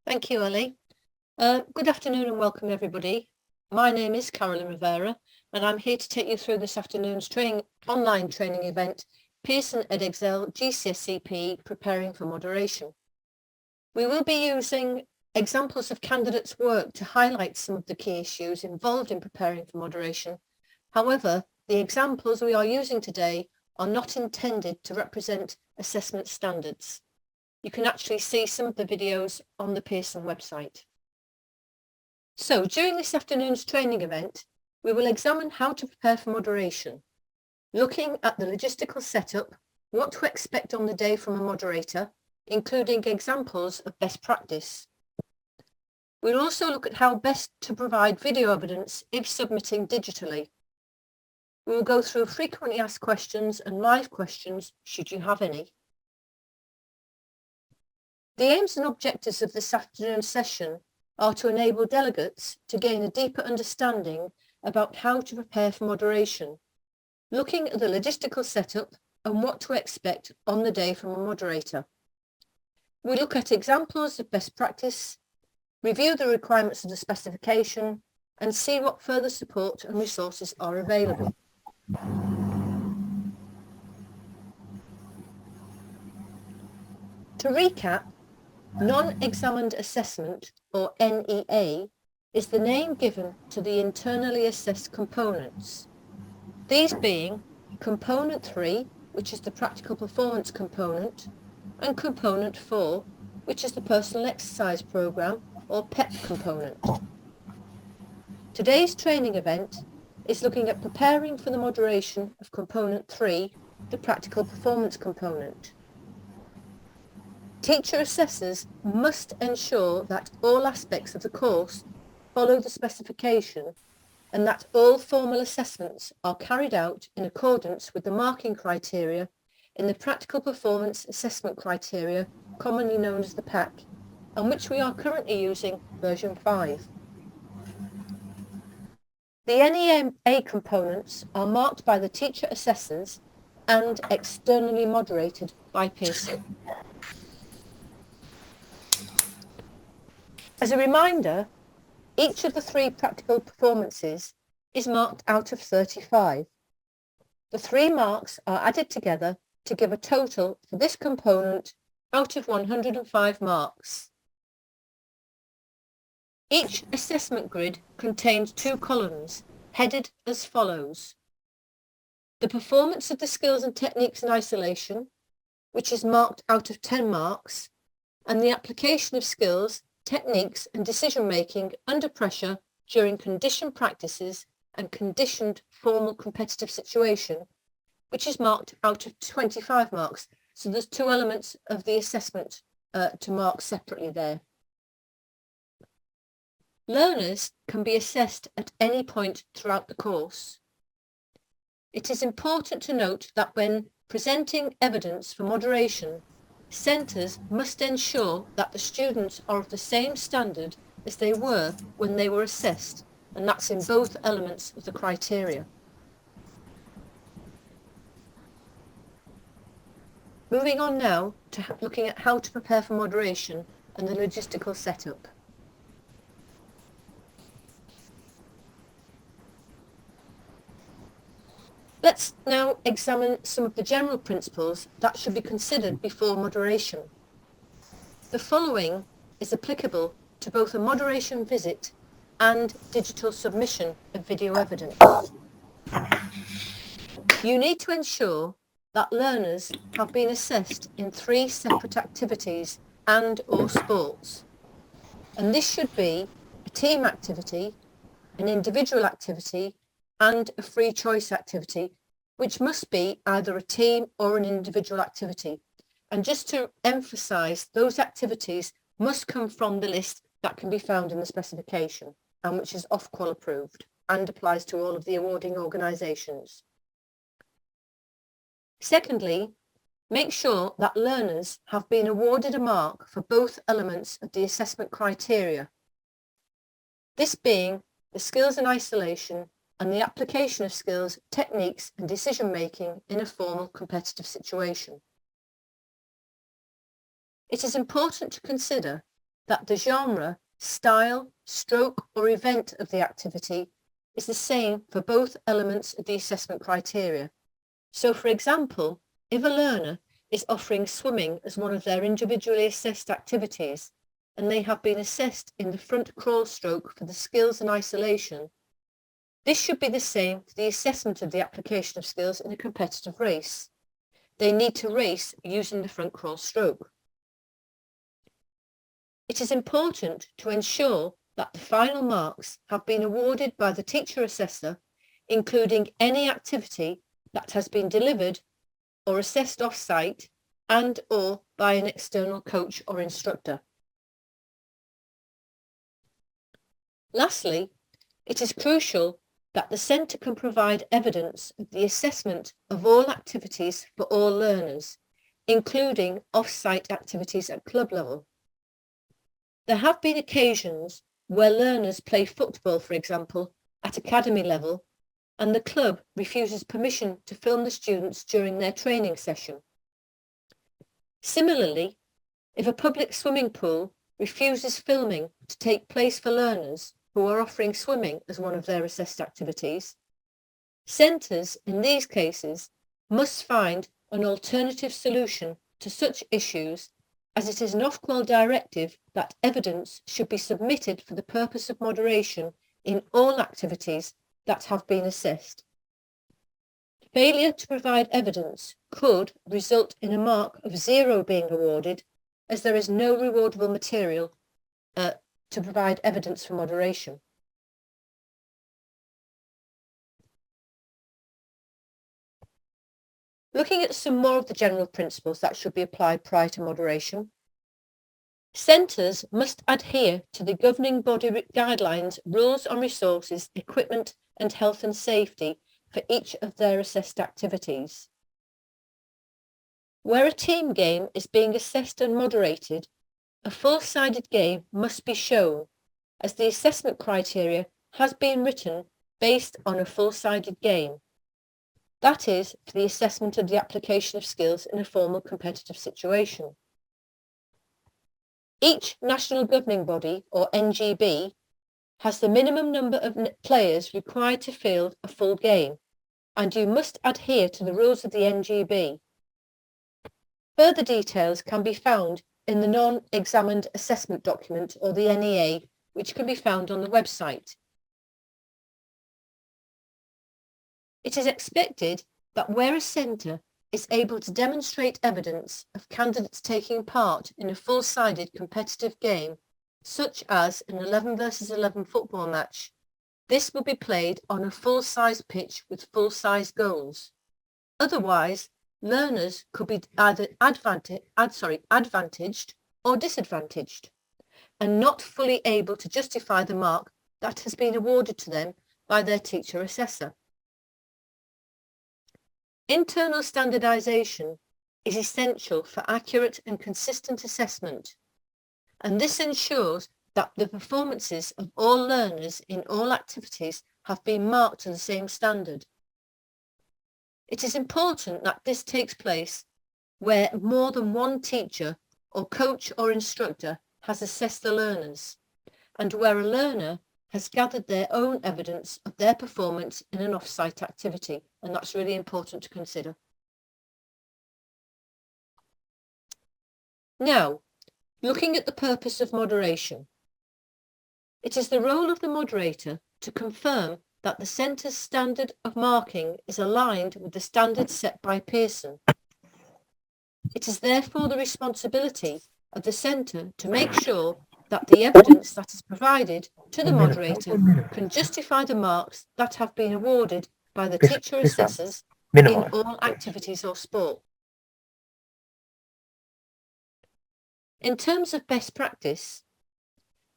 Thank you, Ellie. Good afternoon and welcome everybody. My name is Carolyn Rivera and I'm here to take you through this afternoon's online training event, Pearson Edexcel GCSE PE Preparing for Moderation. We will be using examples of candidates' work to highlight some of the key issues involved in preparing for moderation. However, the examples we are using today are not intended to represent assessment standards. You can actually see some of the videos on the Pearson website. So during this afternoon's training event, we will examine how to prepare for moderation, looking at the logistical setup, what to expect on the day from a moderator, including examples of best practice. We'll also look at how best to provide video evidence if submitting digitally. We will go through frequently asked questions and live questions, should you have any. The aims and objectives of this afternoon's session are to enable delegates to gain a deeper understanding about how to prepare for moderation, looking at the logistical setup and what to expect on the day from a moderator. We look at examples of best practice, review the requirements of the specification, and see what further support and resources are available. To recap, non-examined assessment, or NEA, is the name given to the internally assessed components. These being Component 3, which is the Practical Performance component, and Component 4, which is the Personal Exercise Programme, or PEP component. Today's training event is looking at preparing for the moderation of Component 3, the Practical Performance component. Teacher assessors must ensure that all aspects of the course follow the specification and that all formal assessments are carried out in accordance with the marking criteria in the Practical Performance Assessment Criteria, commonly known as the PAC, and which we are currently using version 5. The NEA components are marked by the teacher assessors and externally moderated by Pearson. As a reminder, each of the 3 practical performances is marked out of 35. The 3 marks are added together to give a total for this component out of 105 marks. Each assessment grid contains 2 columns, headed as follows. The performance of the skills and techniques in isolation, which is marked out of 10 marks, and the application of skills, techniques and decision-making under pressure during conditioned practices and conditioned formal competitive situation, which is marked out of 25 marks. So there's 2 elements of the assessment to mark separately there. Learners can be assessed at any point throughout the course. It is important to note that when presenting evidence for moderation, centres must ensure that the students are of the same standard as they were when they were assessed, and that's in both elements of the criteria. Moving on now to looking at how to prepare for moderation and the logistical setup. Let's now examine some of the general principles that should be considered before moderation. The following is applicable to both a moderation visit and digital submission of video evidence. You need to ensure that learners have been assessed in 3 separate activities and/or sports. And this should be a team activity, an individual activity, and a free choice activity, which must be either a team or an individual activity. And just to emphasise, those activities must come from the list that can be found in the specification and which is Ofqual approved and applies to all of the awarding organisations. Secondly, make sure that learners have been awarded a mark for both elements of the assessment criteria. This being the skills in isolation and the application of skills, techniques and decision-making in a formal competitive situation. It is important to consider that the genre, style, stroke or event of the activity is the same for both elements of the assessment criteria. So, for example, if a learner is offering swimming as one of their individually assessed activities and they have been assessed in the front crawl stroke for the skills and isolation, this should be the same for the assessment of the application of skills in a competitive race. They need to race using the front crawl stroke. It is important to ensure that the final marks have been awarded by the teacher assessor, including any activity that has been delivered or assessed off-site and or by an external coach or instructor. Lastly, it is crucial that the centre can provide evidence of the assessment of all activities for all learners, including off-site activities at club level. There have been occasions where learners play football, for example, at academy level, and the club refuses permission to film the students during their training session. Similarly, if a public swimming pool refuses filming to take place for learners who are offering swimming as one of their assessed activities, centres in these cases must find an alternative solution to such issues, as it is an Ofqual directive that evidence should be submitted for the purpose of moderation in all activities that have been assessed. Failure to provide evidence could result in a mark of 0 being awarded, as there is no rewardable material to provide evidence for moderation. Looking at some more of the general principles that should be applied prior to moderation. Centres must adhere to the governing body guidelines, rules on resources, equipment and health and safety for each of their assessed activities. Where a team game is being assessed and moderated, a full-sided game must be shown, as the assessment criteria has been written based on a full-sided game. That is, for the assessment of the application of skills in a formal competitive situation. Each national governing body, or NGB, has the minimum number of players required to field a full game, and you must adhere to the rules of the NGB. Further details can be found in the non-examined assessment document, or the NEA, which can be found on the website. It is expected that where a centre is able to demonstrate evidence of candidates taking part in a full-sided competitive game, such as an 11 versus 11 football match, this will be played on a full-size pitch with full-size goals. Otherwise, learners could be either advantaged or disadvantaged, and not fully able to justify the mark that has been awarded to them by their teacher assessor. Internal standardisation is essential for accurate and consistent assessment, and this ensures that the performances of all learners in all activities have been marked to the same standard. It is important that this takes place where more than one teacher or coach or instructor has assessed the learners, and where a learner has gathered their own evidence of their performance in an off-site activity, and that's really important to consider. Now, looking at the purpose of moderation. It is the role of the moderator to confirm that the centre's standard of marking is aligned with the standards set by Pearson. It is therefore the responsibility of the centre to make sure that the evidence that is provided to the moderator can justify the marks that have been awarded by the teacher assessors in all activities or sport. In terms of best practice,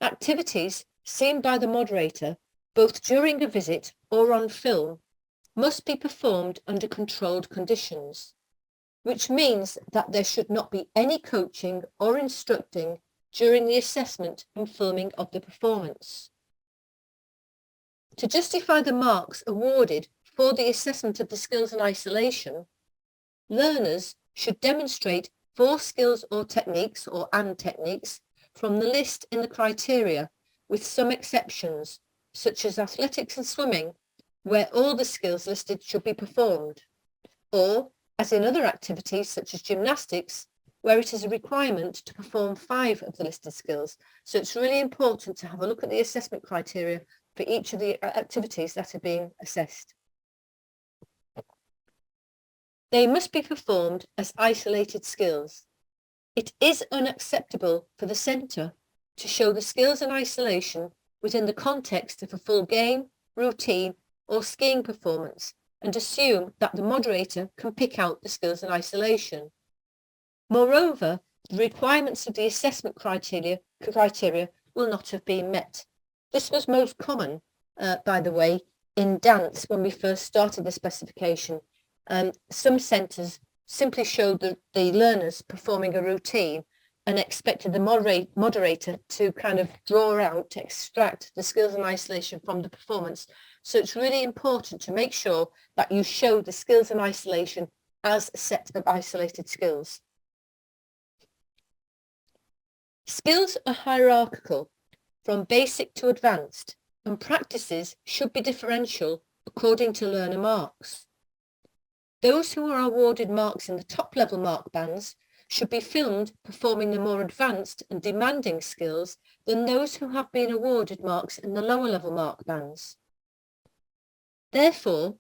activities seen by the moderator, both during a visit or on film, must be performed under controlled conditions, which means that there should not be any coaching or instructing during the assessment and filming of the performance. To justify the marks awarded for the assessment of the skills in isolation, learners should demonstrate 4 skills or techniques, or techniques, from the list in the criteria, with some exceptions, such as athletics and swimming, where all the skills listed should be performed, or, as in other activities such as gymnastics, where it is a requirement to perform 5 of the listed skills. So it's really important to have a look at the assessment criteria for each of the activities that are being assessed. They must be performed as isolated skills. It is unacceptable for the centre to show the skills in isolation within the context of a full game, routine, or skiing performance, and assume that the moderator can pick out the skills in isolation. Moreover, the requirements of the assessment criteria will not have been met. This was most common, by the way, in dance when we first started the specification. Some centres simply showed the learners performing a routine and expected the moderator to kind of draw out, to extract the skills in isolation from the performance. So it's really important to make sure that you show the skills in isolation as a set of isolated skills. Skills are hierarchical, from basic to advanced, and practices should be differential according to learner marks. Those who are awarded marks in the top level mark bands should be filmed performing the more advanced and demanding skills than those who have been awarded marks in the lower level mark bands. Therefore,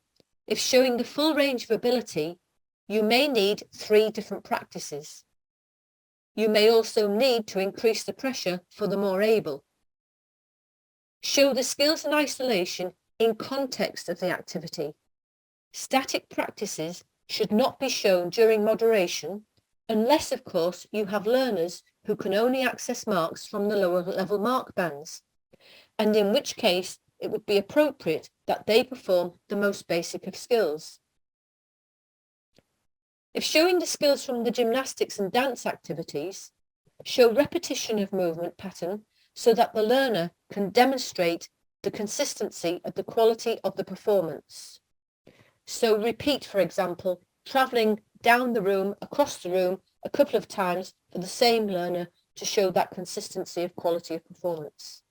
if showing the full range of ability, you may need 3 different practices. You may also need to increase the pressure for the more able. Show the skills in isolation in context of the activity. Static practices should not be shown during moderation, unless, of course, you have learners who can only access marks from the lower level mark bands, and in which case it would be appropriate that they perform the most basic of skills. If showing the skills from the gymnastics and dance activities, show repetition of movement pattern so that the learner can demonstrate the consistency of the quality of the performance. So repeat, for example, travelling down the room, across the room, a couple of times for the same learner to show that consistency of quality of performance.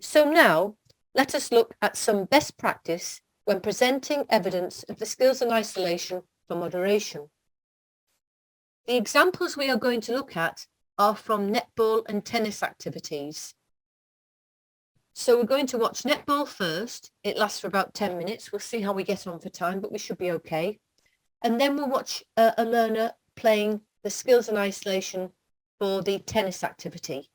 So now, let us look at some best practice when presenting evidence of the skills in isolation for moderation. The examples we are going to look at are from netball and tennis activities. So we're going to watch netball first. It lasts for about 10 minutes. We'll see how we get on for time, but we should be okay. And then we'll watch a learner playing the skills in isolation for the tennis activity.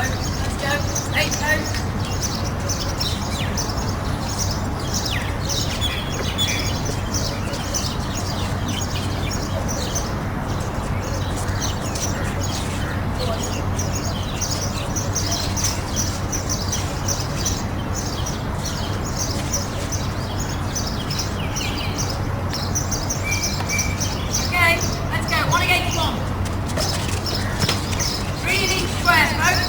Let's go. 8 toes. Okay, let's go. 1 against 1. 3 in each square, folks.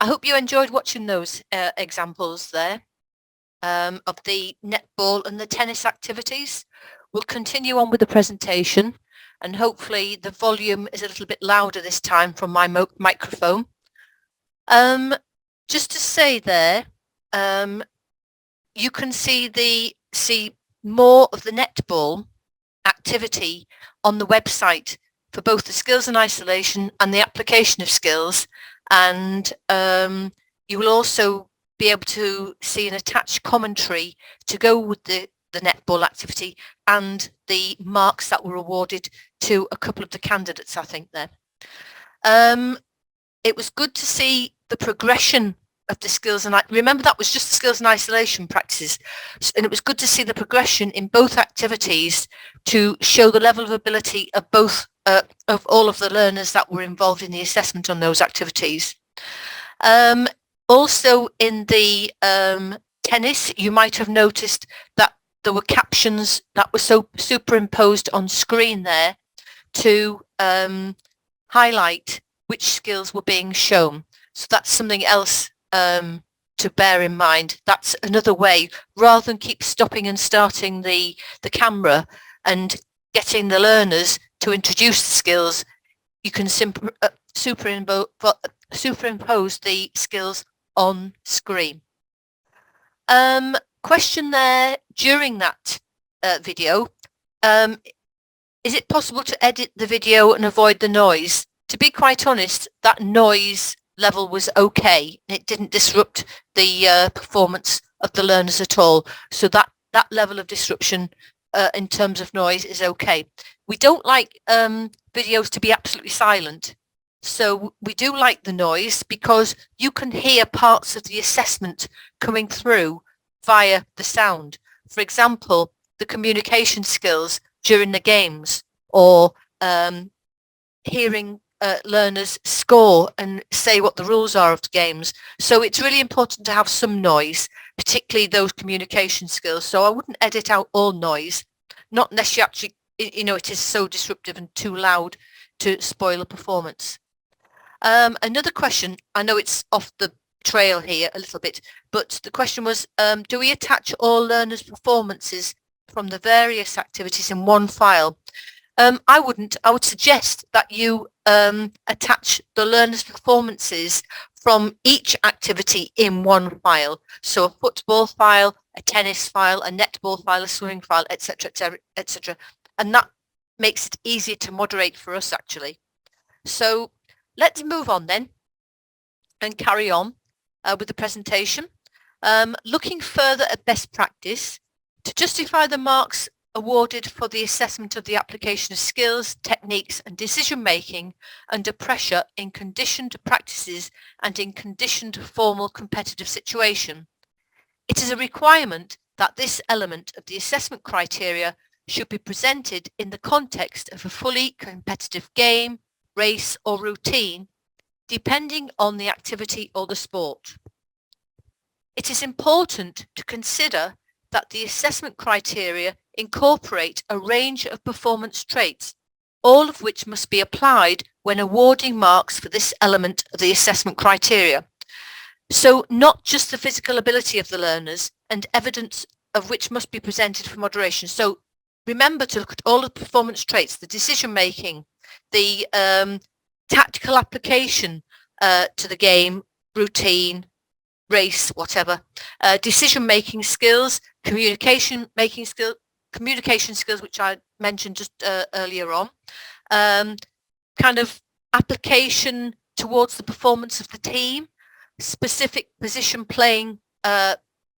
I hope you enjoyed watching those examples there of the netball and the tennis activities. We'll continue on with the presentation, and hopefully the volume is a little bit louder this time from my microphone. Just to say there, you can see more of the netball activity on the website for both the skills and isolation and the application of skills, and you will also be able to see an attached commentary to go with the netball activity and the marks that were awarded to a couple of the candidates, I think there. It was good to see the progression of the skills, and remember that was just the skills and isolation practices, and it was good to see the progression in both activities to show the level of ability of both of all of the learners that were involved in the assessment on those activities. Also in the tennis, you might have noticed that there were captions that were superimposed on screen there to highlight which skills were being shown. So that's something else to bear in mind. That's another way, rather than keep stopping and starting the camera and getting the learners to introduce the skills, you can superimpose the skills on screen. Question there during that video, is it possible to edit the video and avoid the noise? To be quite honest, that noise level was okay. It didn't disrupt the performance of the learners at all. So that level of disruption in terms of noise is okay. We don't like videos to be absolutely silent. So we do like the noise because you can hear parts of the assessment coming through via the sound. For example, the communication skills during the games, or hearing learners score and say what the rules are of the games. So it's really important to have some noise, particularly those communication skills. So I wouldn't edit out all noise, not unless you actually, it is so disruptive and too loud to spoil a performance. Another question, I know it's off the trail here a little bit, but the question was, do we attach all learners' performances from the various activities in one file? I wouldn't. I would suggest that you attach the learners' performances from each activity in one file. So a football file, a tennis file, a netball file, a swimming file, etc., etc., etc. And that makes it easier to moderate for us, actually. So let's move on then and carry on with the presentation. Looking further at best practice, to justify the marks awarded for the assessment of the application of skills, techniques and decision making under pressure in conditioned practices and in conditioned formal competitive situation. It is a requirement that this element of the assessment criteria should be presented in the context of a fully competitive game, race or routine, depending on the activity or the sport. It is important to consider that the assessment criteria incorporate a range of performance traits, all of which must be applied when awarding marks for this element of the assessment criteria. So not just the physical ability of the learners, and evidence of which must be presented for moderation. So remember to look at all the performance traits, the decision making, the tactical application to the game, routine, race, whatever, decision-making skills, communication skills, which I mentioned just earlier on, kind of application towards the performance of the team, specific position playing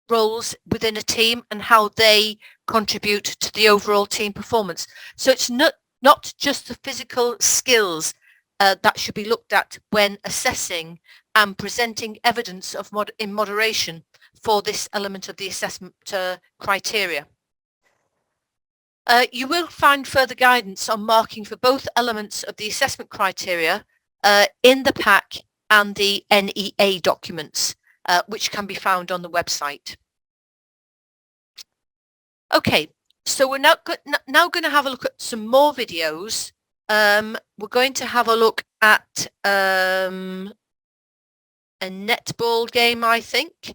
roles within a team and how they contribute to the overall team performance. So it's not just the physical skills that should be looked at when assessing and presenting evidence of in moderation for this element of the assessment criteria. You will find further guidance on marking for both elements of the assessment criteria in the pack and the NEA documents, which can be found on the website. Okay, so we're now going to have a look at some more videos. We're going to have a look at a netball game, I think,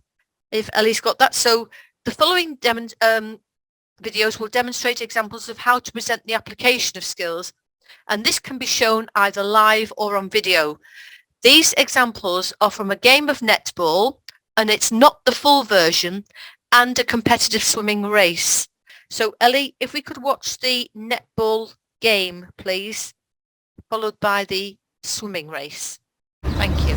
if Ellie's got that. So the following videos will demonstrate examples of how to present the application of skills, and this can be shown either live or on video. These examples are from a game of netball, and it's not the full version, and a competitive swimming race. So Ellie, if we could watch the netball game, please, followed by the swimming race. Thank you.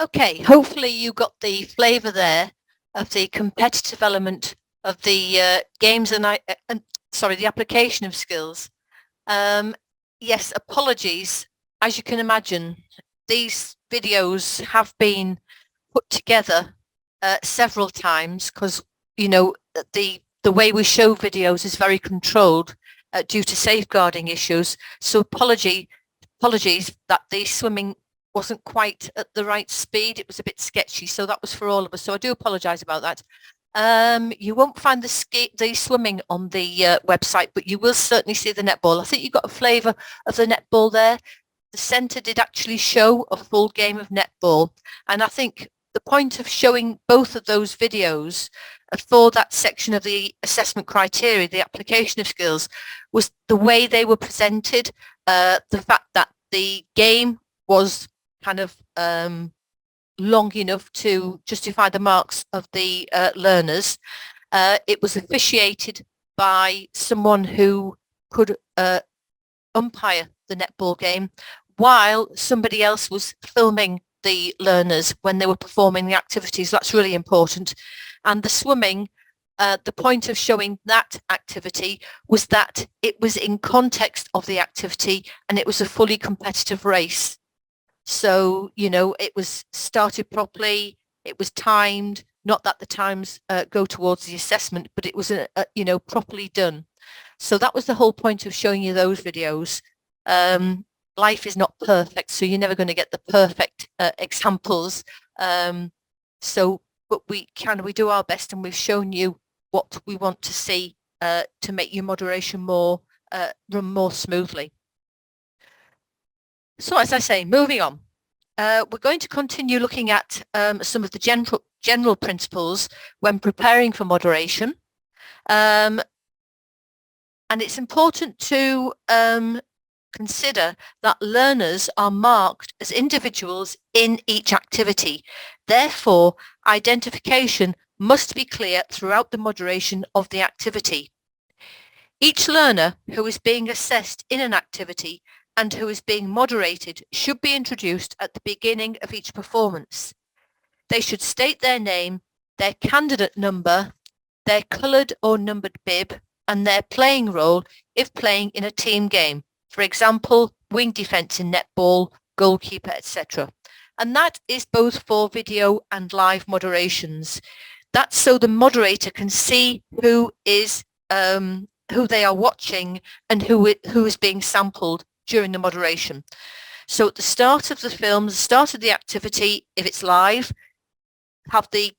Okay, hopefully you got the flavour there of the competitive element of the games and the application of skills. Yes, apologies. As you can imagine, these videos have been put together several times because the way we show videos is very controlled due to safeguarding issues. So apologies that the swimming wasn't quite at the right speed. It was a bit sketchy, so that was for all of us. So I do apologise about that. You won't find the swimming on the website, but you will certainly see the netball. I think you got a flavour of the netball there. The centre did actually show a full game of netball, and I think the point of showing both of those videos for that section of the assessment criteria, the application of skills, was the way they were presented, the fact that the game was kind of long enough to justify the marks of the learners. It was officiated by someone who could umpire the netball game while somebody else was filming the learners when they were performing the activities. That's really important. And the swimming, the point of showing that activity was that it was in context of the activity and it was a fully competitive race. So, it was started properly, it was timed, not that the times go towards the assessment, but it was, properly done. So that was the whole point of showing you those videos. Life is not perfect, so you're never going to get the perfect examples. But we do our best, and we've shown you what we want to see to make your moderation run more smoothly. So as I say, moving on, we're going to continue looking at some of the general principles when preparing for moderation. And it's important to consider that learners are marked as individuals in each activity. Therefore, identification must be clear throughout the moderation of the activity. Each learner who is being assessed in an activity and who is being moderated should be introduced at the beginning of each performance. They should state their name, their candidate number, their coloured or numbered bib, and their playing role if playing in a team game. For example, wing defence in netball, goalkeeper, etc. And that is both for video and live moderations. That's so the moderator can see who they are watching and who is being sampled during the moderation. So at the start of the film, the start of the activity, if it's live, have the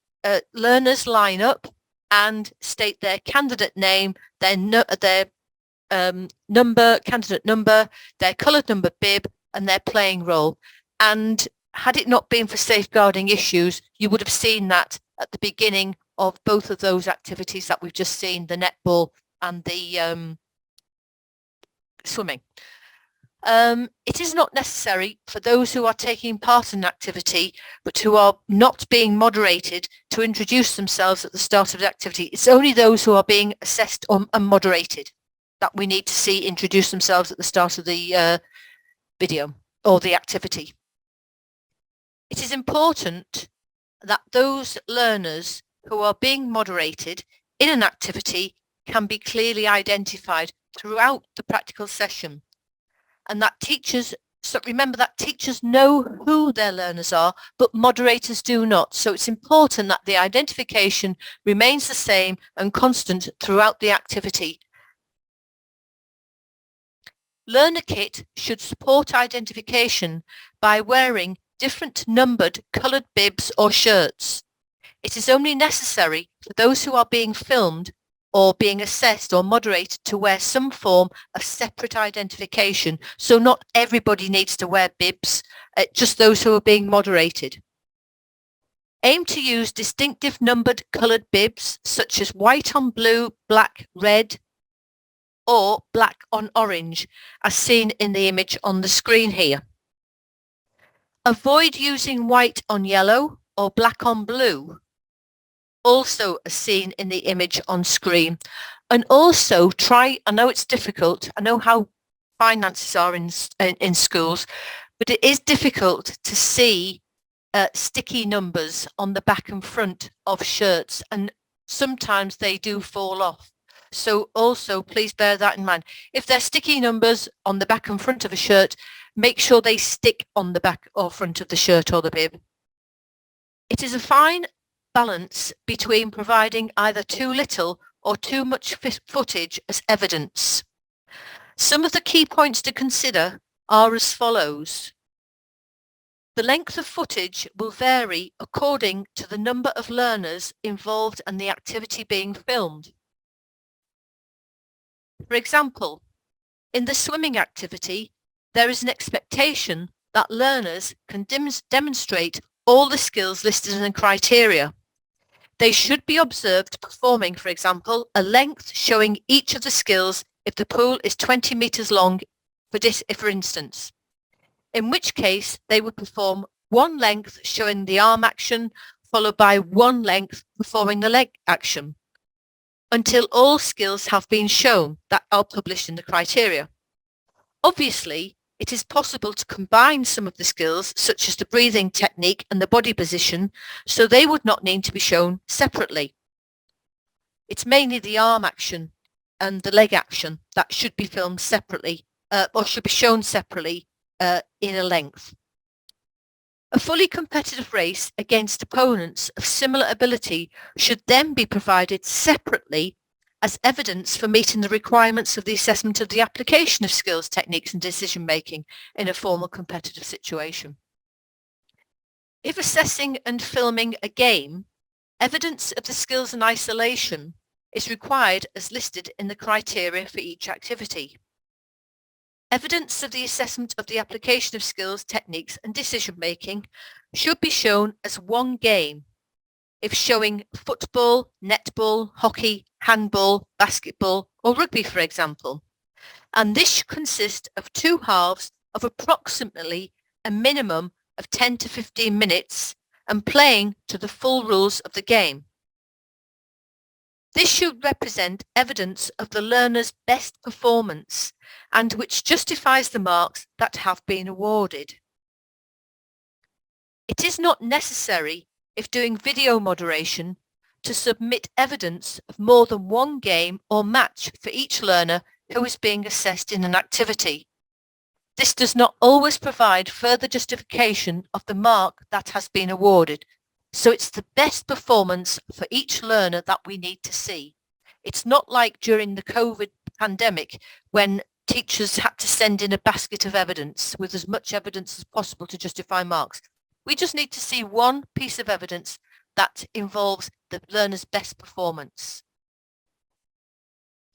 learners line up and state their candidate name, their candidate number, their coloured number bib, and their playing role. And had it not been for safeguarding issues, you would have seen that at the beginning of both of those activities that we've just seen, the netball and the swimming. It is not necessary for those who are taking part in an activity but who are not being moderated to introduce themselves at the start of the activity. It's only those who are being assessed and moderated that we need to see introduce themselves at the start of the video or the activity. It is important that those learners who are being moderated in an activity can be clearly identified throughout the practical session. And that remember that teachers know who their learners are, but moderators do not. So it's important that the identification remains the same and constant throughout the activity. Learner kit should support identification by wearing different numbered coloured bibs or shirts. It is only necessary for those who are being filmed or being assessed or moderated to wear some form of separate identification. So not everybody needs to wear bibs, just those who are being moderated. Aim to use distinctive numbered coloured bibs such as white on blue, black, red, or black on orange, as seen in the image on the screen here. Avoid using white on yellow or black on blue, also as seen in the image on screen. And also try, I know it's difficult, I know how finances are in schools, but it is difficult to see sticky numbers on the back and front of shirts, and sometimes they do fall off. So also please bear that in mind. If there's sticky numbers on the back and front of a shirt, make sure they stick on the back or front of the shirt or the bib. It is a fine balance between providing either too little or too much footage as evidence. Some of the key points to consider are as follows. The length of footage will vary according to the number of learners involved and the activity being filmed. For example, in the swimming activity, there is an expectation that learners can demonstrate all the skills listed in the criteria. They should be observed performing, for example, a length showing each of the skills if the pool is 20 metres long, for instance, in which case they would perform one length showing the arm action, followed by one length performing the leg action, until all skills have been shown that are published in the criteria. Obviously, it is possible to combine some of the skills, such as the breathing technique and the body position, so they would not need to be shown separately. It's mainly the arm action and the leg action that should be filmed separately, or should be shown separately in a length. A fully competitive race against opponents of similar ability should then be provided separately as evidence for meeting the requirements of the assessment of the application of skills, techniques and decision making in a formal competitive situation. If assessing and filming a game, evidence of the skills in isolation is required as listed in the criteria for each activity. Evidence of the assessment of the application of skills, techniques and decision making should be shown as one game. If showing football, netball, hockey, handball, basketball or rugby, for example. And this should consist of two halves of approximately a minimum of 10 to 15 minutes and playing to the full rules of the game. This should represent evidence of the learner's best performance and which justifies the marks that have been awarded. It is not necessary, if doing video moderation, to submit evidence of more than one game or match for each learner who is being assessed in an activity. This does not always provide further justification of the mark that has been awarded, so it's the best performance for each learner that we need to see. It's not like during the COVID pandemic when teachers had to send in a basket of evidence with as much evidence as possible to justify marks. We just need to see one piece of evidence that involves the learner's best performance.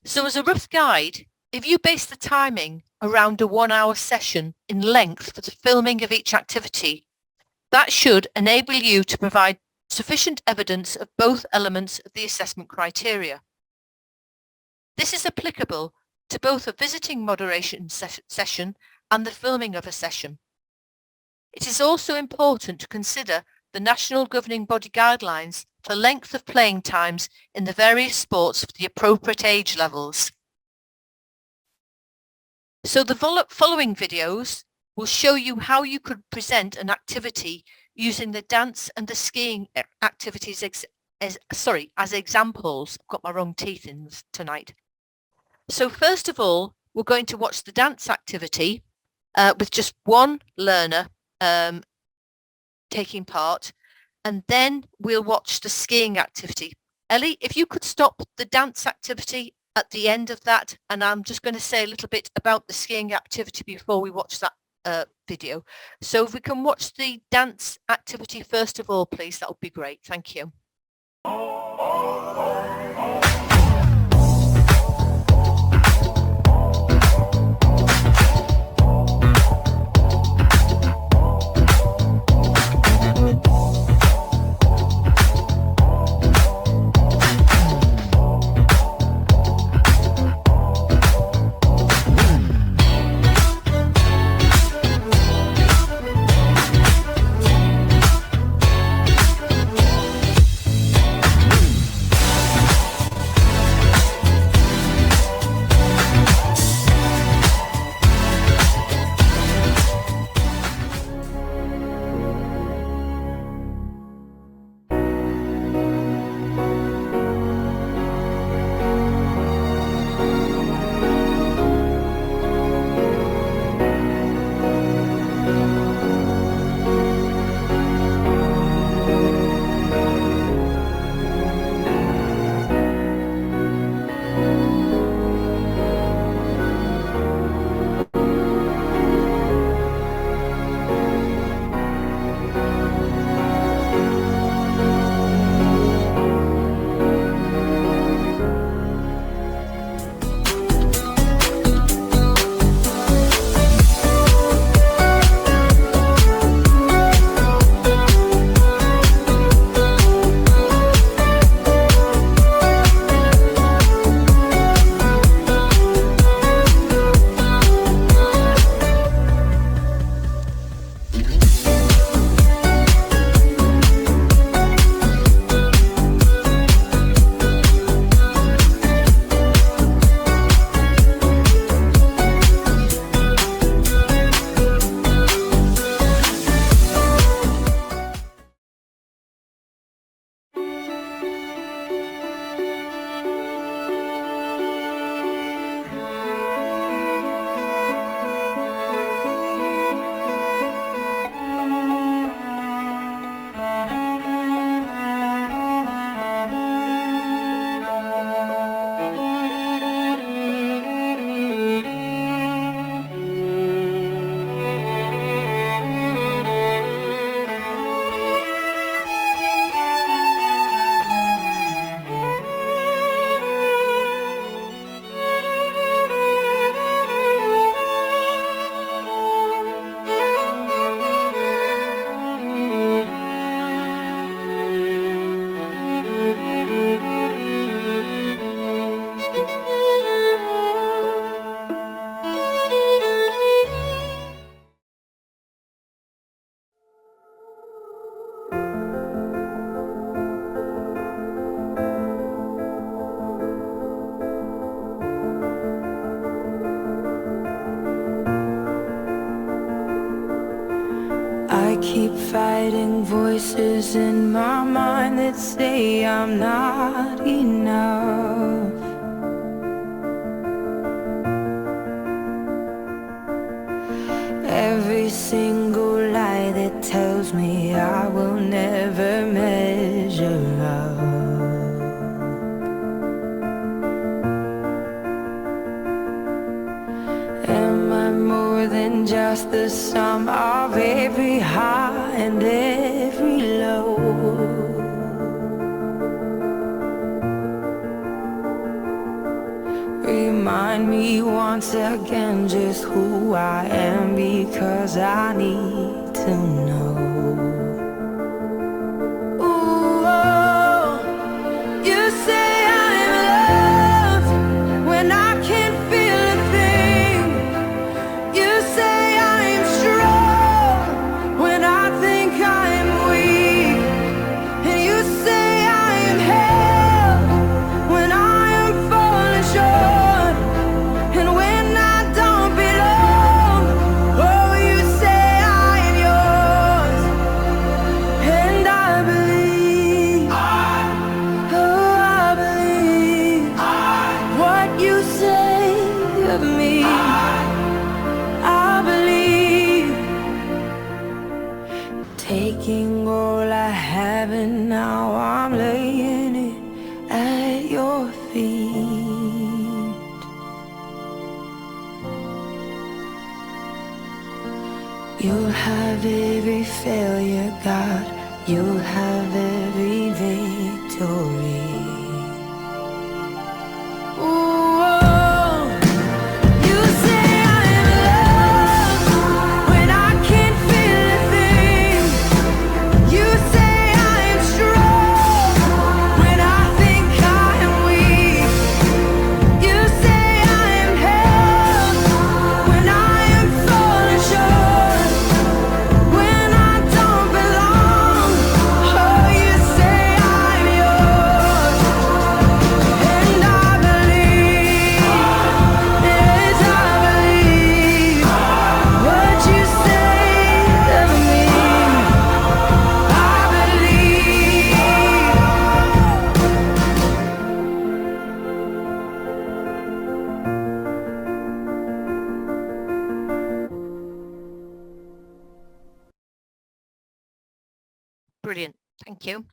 So as a rough guide, if you base the timing around a 1 hour session in length for the filming of each activity, that should enable you to provide sufficient evidence of both elements of the assessment criteria. This is applicable to both a visiting moderation session and the filming of a session. It is also important to consider the national governing body guidelines for length of playing times in the various sports for the appropriate age levels. So the following videos will show you how you could present an activity using the dance and the skiing activities as examples. I've got my wrong teeth in tonight. So first of all, we're going to watch the dance activity with just one learner taking part, and then we'll watch the skiing activity. Ellie, if you could stop the dance activity at the end of that, and I'm just going to say a little bit about the skiing activity before we watch that video. So if we can watch the dance activity first of all, please, that would be great. Thank you. keep fighting voices in my mind that say I'm not enough. Every single lie that tells me I will never measure up. Am I more than just the sum of every high and every low? Remind me once again just who I am, because I need to know. Ooh, oh, you say I'm loved when I can't feel a thing. You say I'm strong when I think I'm weak. And you say I am held when I am falling short. And when I don't belong, oh, you say I am yours. And I believe, oh, I believe what you say of me. I believe, taking all I have and now I'm laying it at your feet. You'll have every failure, God. You'll have every victory. Ooh, oh, you say I'm loved when I can't feel a thing. You say I'm strong when I think I am weak. You say I am held when I am falling short. When I don't belong, oh, you say I'm yours. And I believe, yes, I believe what you say of me. I believe. Brilliant, thank you.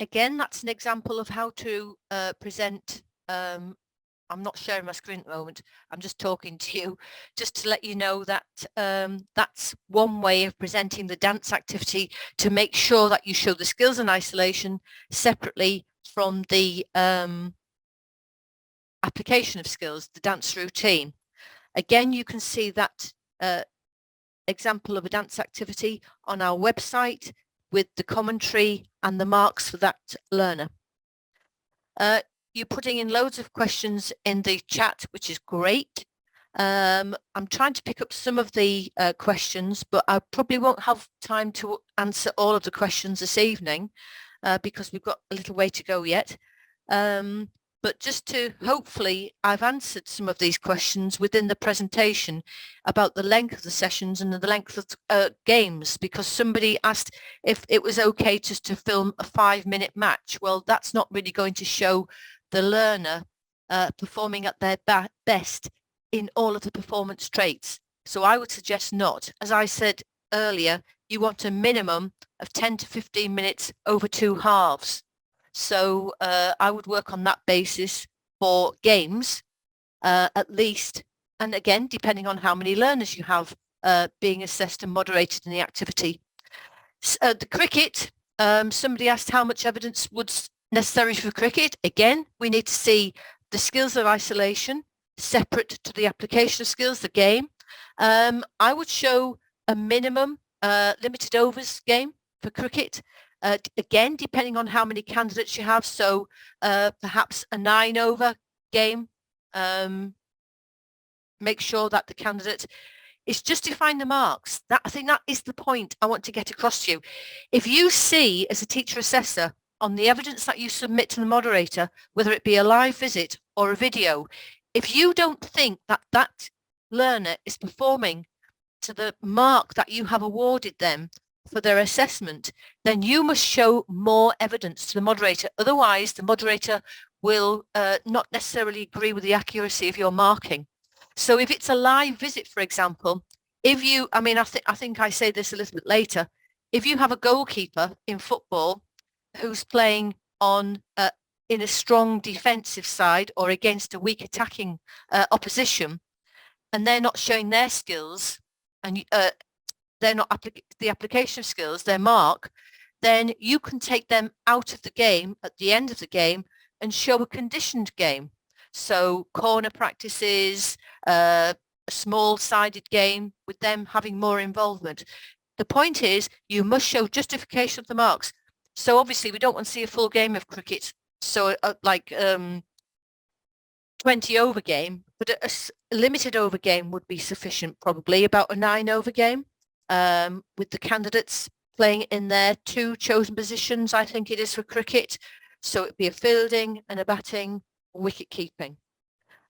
Again, that's an example of how to present. I'm not sharing my screen at the moment. I'm just talking to you, just to let you know that that's one way of presenting the dance activity, to make sure that you show the skills in isolation separately from the application of skills, the dance routine. Again, you can see that example of a dance activity on our website with the commentary and the marks for that learner. You're putting in loads of questions in the chat, which is great. I'm trying to pick up some of the questions, but I probably won't have time to answer all of the questions this evening because we've got a little way to go yet. But just to, hopefully, I've answered some of these questions within the presentation about the length of the sessions and the length of games, because somebody asked if it was okay just to film a 5-minute match. Well, that's not really going to show the learner performing at their best in all of the performance traits. So I would suggest not. As I said earlier, you want a minimum of 10 to 15 minutes over 2 halves. So I would work on that basis for games at least. And again, depending on how many learners you have being assessed and moderated in the activity. The cricket, somebody asked how much evidence was necessary for cricket. Again, we need to see the skills of isolation separate to the application of skills, the game. I would show a minimum limited overs game for cricket. Again, depending on how many candidates you have, so perhaps a 9-over game. Make sure that the candidate is justifying the marks. That, I think that is the point I want to get across to you. If you see as a teacher assessor on the evidence that you submit to the moderator, whether it be a live visit or a video, if you don't think that that learner is performing to the mark that you have awarded them for their assessment, then you must show more evidence to the moderator. Otherwise, the moderator will not necessarily agree with the accuracy of your marking. So if it's a live visit, for example, if you, I mean, I think I say this a little bit later, if you have a goalkeeper in football who's playing on in a strong defensive side or against a weak attacking opposition, and they're not showing their skills, and they're not the application of skills, their mark, then you can take them out of the game at the end of the game and show a conditioned game. So corner practices, a small-sided game with them having more involvement. The point is you must show justification of the marks. So obviously we don't want to see a full game of cricket, so like 20 over game, but a limited over game would be sufficient, probably about a 9 over game, with the candidates playing in their 2 chosen positions, I think it is for cricket. So it'd be a fielding and a batting, wicket keeping.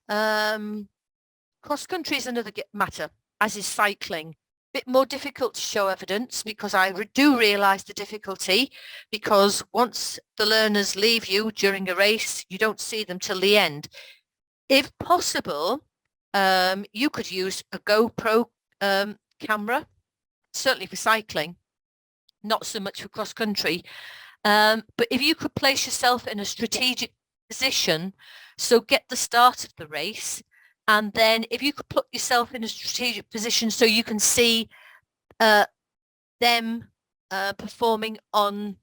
Cross country is another matter, as is cycling. Bit more difficult to show evidence, because I do realise the difficulty, because once the learners leave you during a race, you don't see them till the end. If possible, you could use a GoPro camera, certainly for cycling, not so much for cross country. But if you could place yourself in a strategic position, so get the start of the race, and then if you could put yourself in a strategic position so you can see them performing on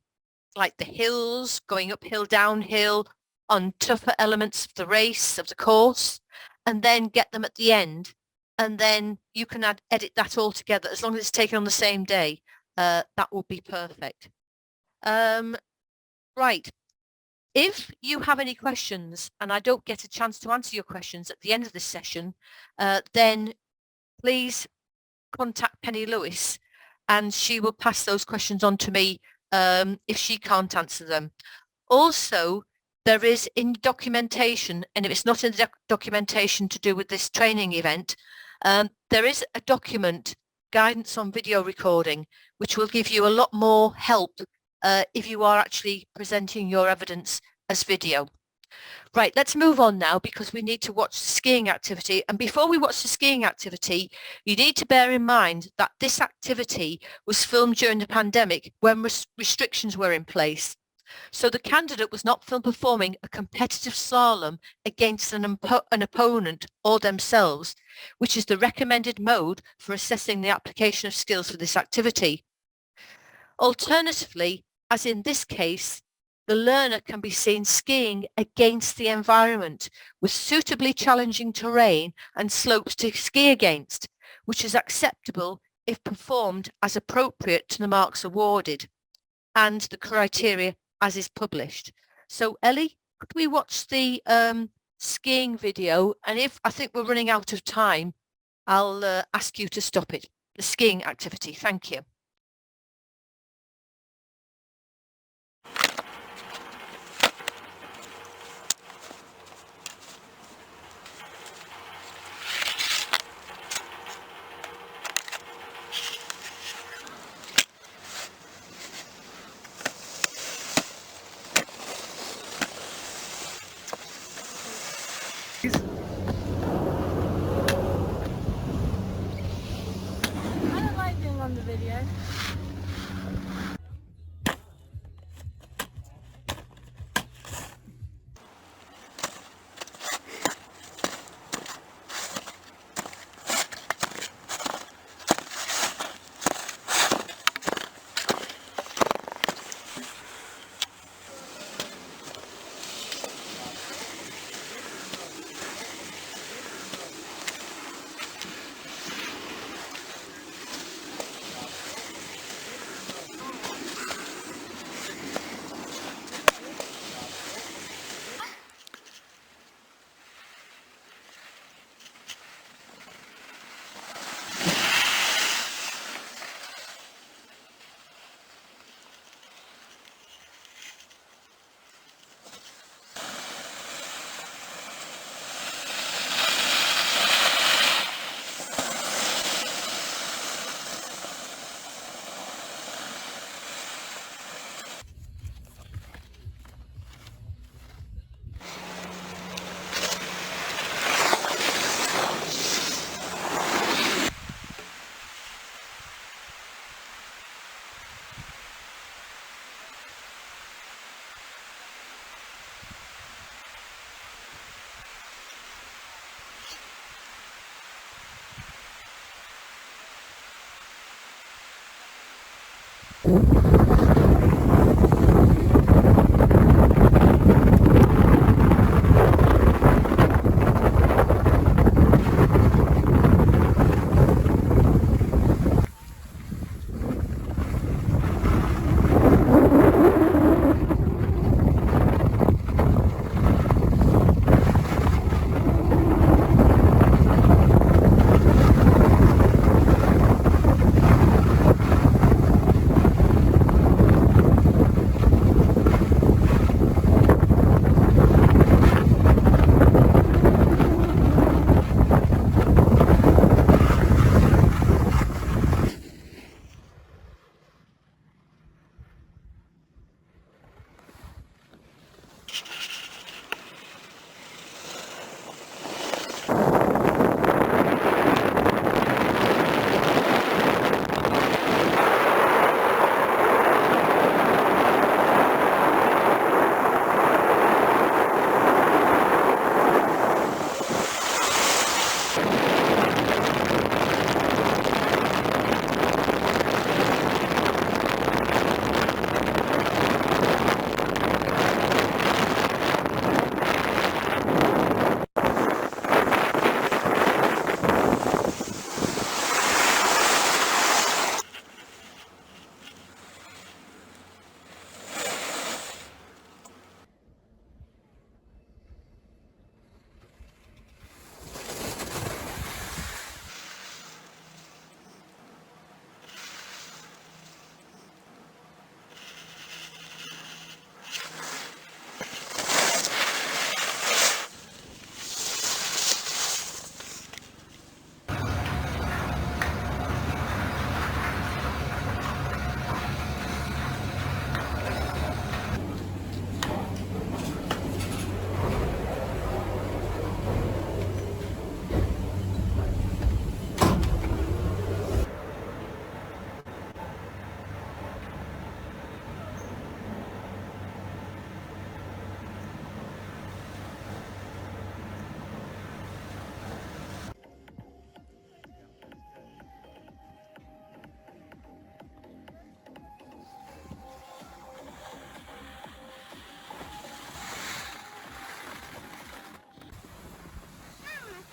like the hills, going uphill, downhill, on tougher elements of the race, of the course, and then get them at the end. And then you can edit that all together, as long as it's taken on the same day. That will be perfect. Right. If you have any questions and I don't get a chance to answer your questions at the end of this session, then please contact Penny Lewis and she will pass those questions on to me if she can't answer them. Also, there is in documentation, and if it's not in the documentation to do with this training event, there is a document, guidance on video recording, which will give you a lot more help if you are actually presenting your evidence as video. Right, let's move on now, because we need to watch the skiing activity. And before we watch the skiing activity, you need to bear in mind that this activity was filmed during the pandemic when restrictions were in place. So the candidate was not filmed performing a competitive slalom against an opponent or themselves, which is the recommended mode for assessing the application of skills for this activity. Alternatively, as in this case, the learner can be seen skiing against the environment with suitably challenging terrain and slopes to ski against, which is acceptable if performed as appropriate to the marks awarded and the criteria as is published. So Ellie, could we watch the skiing video? And if I think we're running out of time, I'll ask you to stop it, the skiing activity. Thank you. I don't like being on the video.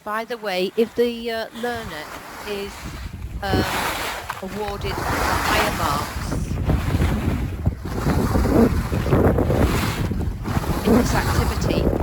By the way, if the learner is awarded higher marks in this activity,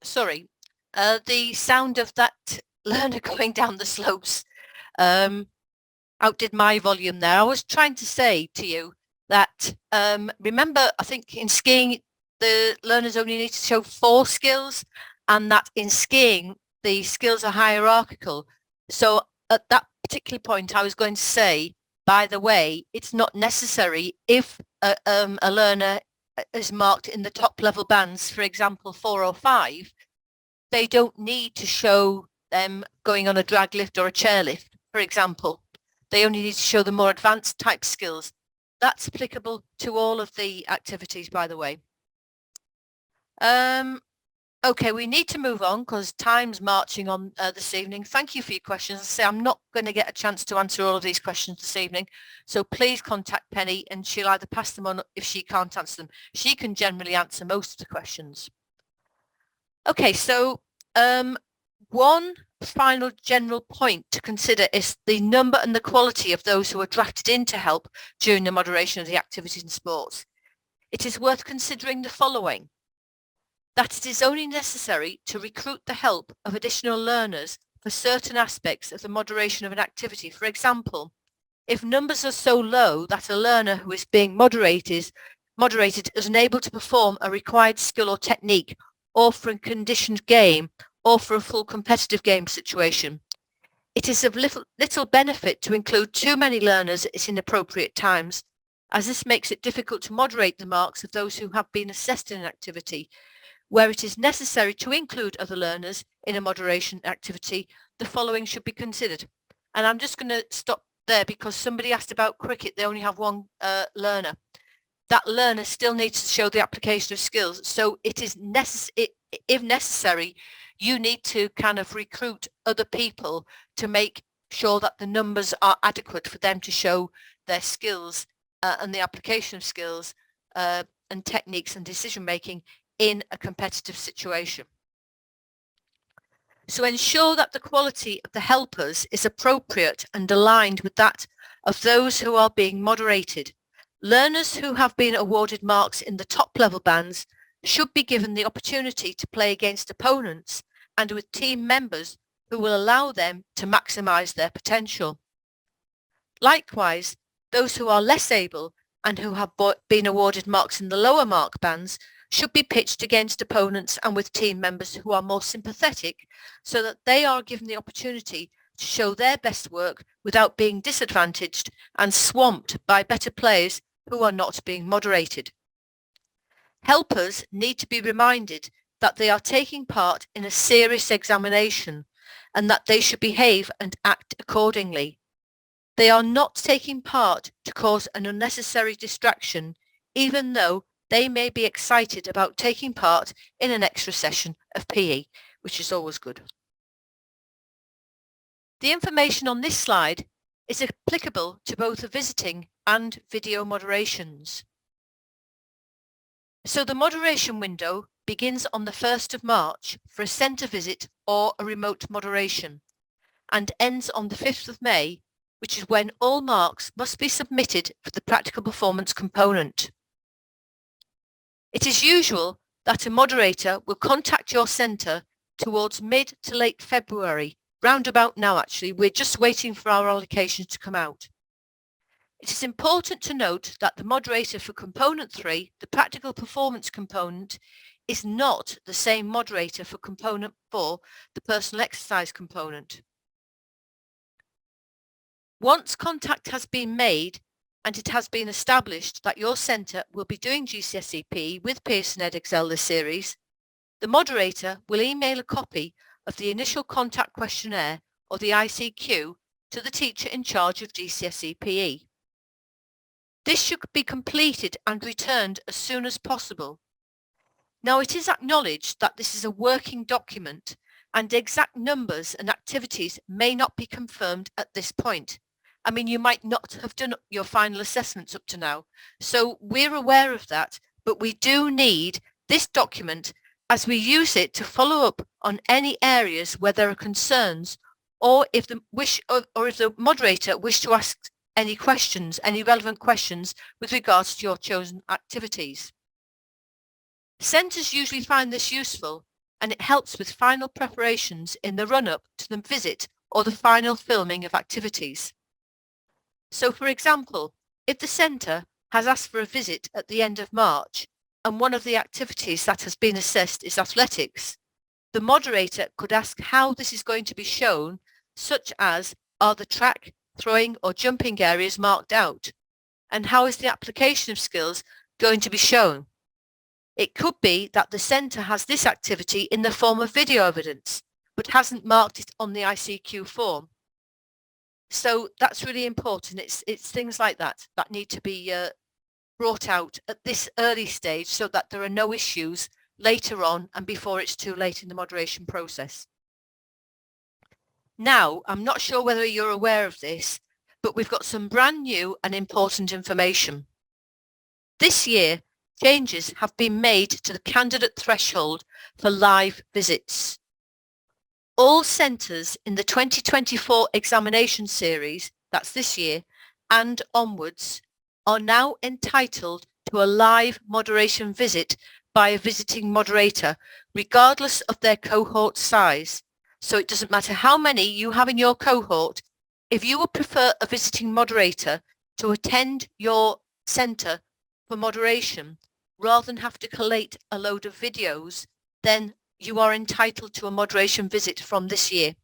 Sorry, the sound of that learner going down the slopes outdid my volume there. I was trying to say to you that remember, I think in skiing the learners only need to show 4 skills, and that in skiing the skills are hierarchical. So at that particular point I was going to say, by the way, it's not necessary if a learner is marked in the top level bands, for example 4 or 5, they don't need to show them going on a drag lift or a chairlift, for example. They only need to show the more advanced type skills. That's applicable to all of the activities, by the way. Okay, we need to move on because time's marching on this evening. Thank you for your questions. I say I'm not going to get a chance to answer all of these questions this evening, so please contact Penny and she'll either pass them on if she can't answer them. She can generally answer most of the questions. Okay, so one final general point to consider is the number and the quality of those who are drafted in to help during the moderation of the activities and sports. It is worth considering the following: that it is only necessary to recruit the help of additional learners for certain aspects of the moderation of an activity. For example, if numbers are so low that a learner who is being moderated is unable to perform a required skill or technique, or for a conditioned game, or for a full competitive game situation, it is of little benefit to include too many learners at inappropriate times, as this makes it difficult to moderate the marks of those who have been assessed in an activity. Where it is necessary to include other learners in a moderation activity, the following should be considered. And I'm just going to stop there because somebody asked about cricket. They only have one learner. That learner still needs to show the application of skills. So it is if necessary, you need to kind of recruit other people to make sure that the numbers are adequate for them to show their skills and the application of skills and techniques and decision making in a competitive situation. So ensure that the quality of the helpers is appropriate and aligned with that of those who are being moderated. Learners who have been awarded marks in the top level bands should be given the opportunity to play against opponents and with team members who will allow them to maximise their potential. Likewise, those who are less able and who have been awarded marks in the lower mark bands should be pitched against opponents and with team members who are more sympathetic, so that they are given the opportunity to show their best work without being disadvantaged and swamped by better players who are not being moderated. Helpers need to be reminded that they are taking part in a serious examination and that they should behave and act accordingly. They are not taking part to cause an unnecessary distraction, even though they may be excited about taking part in an extra session of PE, which is always good. The information on this slide is applicable to both the visiting and video moderations. So the moderation window begins on the 1st of March for a centre visit or a remote moderation and ends on the 5th of May, which is when all marks must be submitted for the practical performance component. It is usual that a moderator will contact your centre towards mid to late February, round about now actually. We're just waiting for our allocations to come out. It is important to note that the moderator for component 3, the practical performance component, is not the same moderator for component 4, the personal exercise component. Once contact has been made and it has been established that your centre will be doing GCSE PE with Pearson Edexcel this series, the moderator will email a copy of the initial contact questionnaire or the ICQ to the teacher in charge of GCSE PE. This should be completed and returned as soon as possible. Now, it is acknowledged that this is a working document and exact numbers and activities may not be confirmed at this point. I mean, you might not have done your final assessments up to now, so we're aware of that, but we do need this document as we use it to follow up on any areas where there are concerns, or if the if the moderator wishes to ask any questions, any relevant questions with regards to your chosen activities. Centres usually find this useful and it helps with final preparations in the run-up to the visit or the final filming of activities. So for example, if the centre has asked for a visit at the end of March and one of the activities that has been assessed is athletics, the moderator could ask how this is going to be shown, such as, are the track, throwing or jumping areas marked out? And how is the application of skills going to be shown? It could be that the centre has this activity in the form of video evidence, but hasn't marked it on the ICQ form. So that's really important. It's things like that that need to be brought out at this early stage so that there are no issues later on and before it's too late in the moderation process. Now, I'm not sure whether you're aware of this, but we've got some brand new and important information. This year, changes have been made to the candidate threshold for live visits. All centres in the 2024 examination series, that's this year, and onwards, are now entitled to a live moderation visit by a visiting moderator, regardless of their cohort size. So it doesn't matter how many you have in your cohort, if you would prefer a visiting moderator to attend your centre for moderation, rather than have to collate a load of videos, then you are entitled to a moderation visit from this year.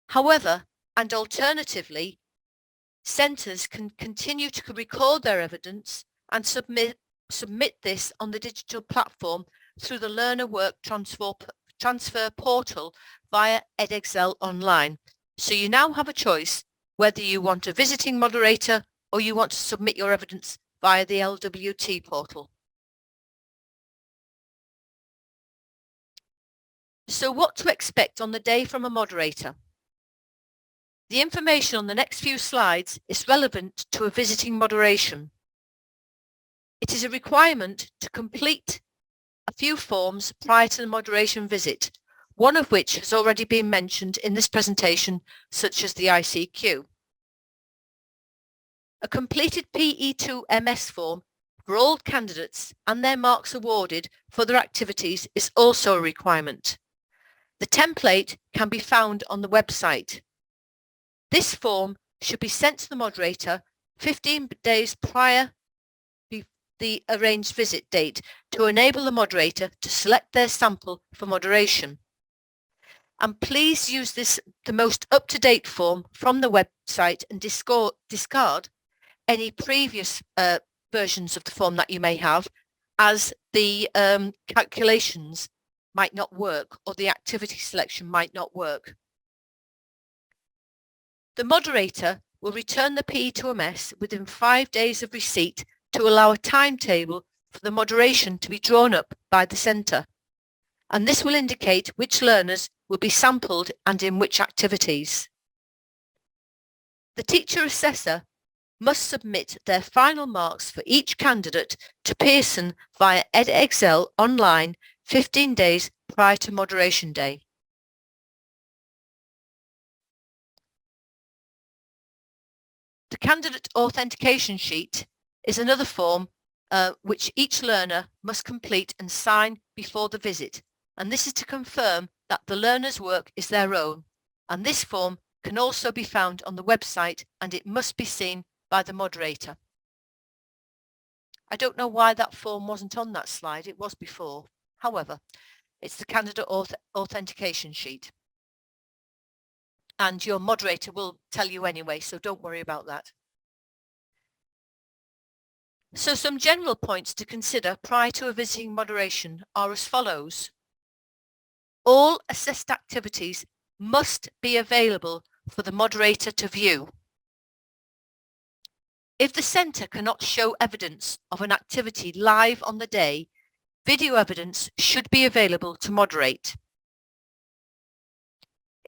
However, and alternatively, centres can continue to record their evidence and submit this on the digital platform through the Learner Work Transfer portal via Edexcel Online. So you now have a choice whether you want a visiting moderator or you want to submit your evidence via the LWT portal. So what to expect on the day from a moderator? The information on the next few slides is relevant to a visiting moderation. It is a requirement to complete a few forms prior to the moderation visit, one of which has already been mentioned in this presentation, such as the ICQ. A completed PE2 MS form for all candidates and their marks awarded for their activities is also a requirement. The template can be found on the website. This form should be sent to the moderator 15 days prior to the arranged visit date to enable the moderator to select their sample for moderation. And please use the most up-to-date form from the website and discard any previous versions of the form that you may have, as the calculations might not work or the activity selection might not work. The moderator will return the PE2 MS within 5 days of receipt to allow a timetable for the moderation to be drawn up by the centre, and this will indicate which learners will be sampled and in which activities. The teacher assessor must submit their final marks for each candidate to Pearson via Edexcel online 15 days prior to moderation day. The candidate authentication sheet is another form which each learner must complete and sign before the visit, and this is to confirm that the learner's work is their own, and this form can also be found on the website and it must be seen by the moderator. I don't know why that form wasn't on that slide, it was before. However, it's the candidate authentication sheet. And your moderator will tell you anyway, so don't worry about that. So some general points to consider prior to a visiting moderation are as follows. All assessed activities must be available for the moderator to view. If the centre cannot show evidence of an activity live on the day, video evidence should be available to moderate.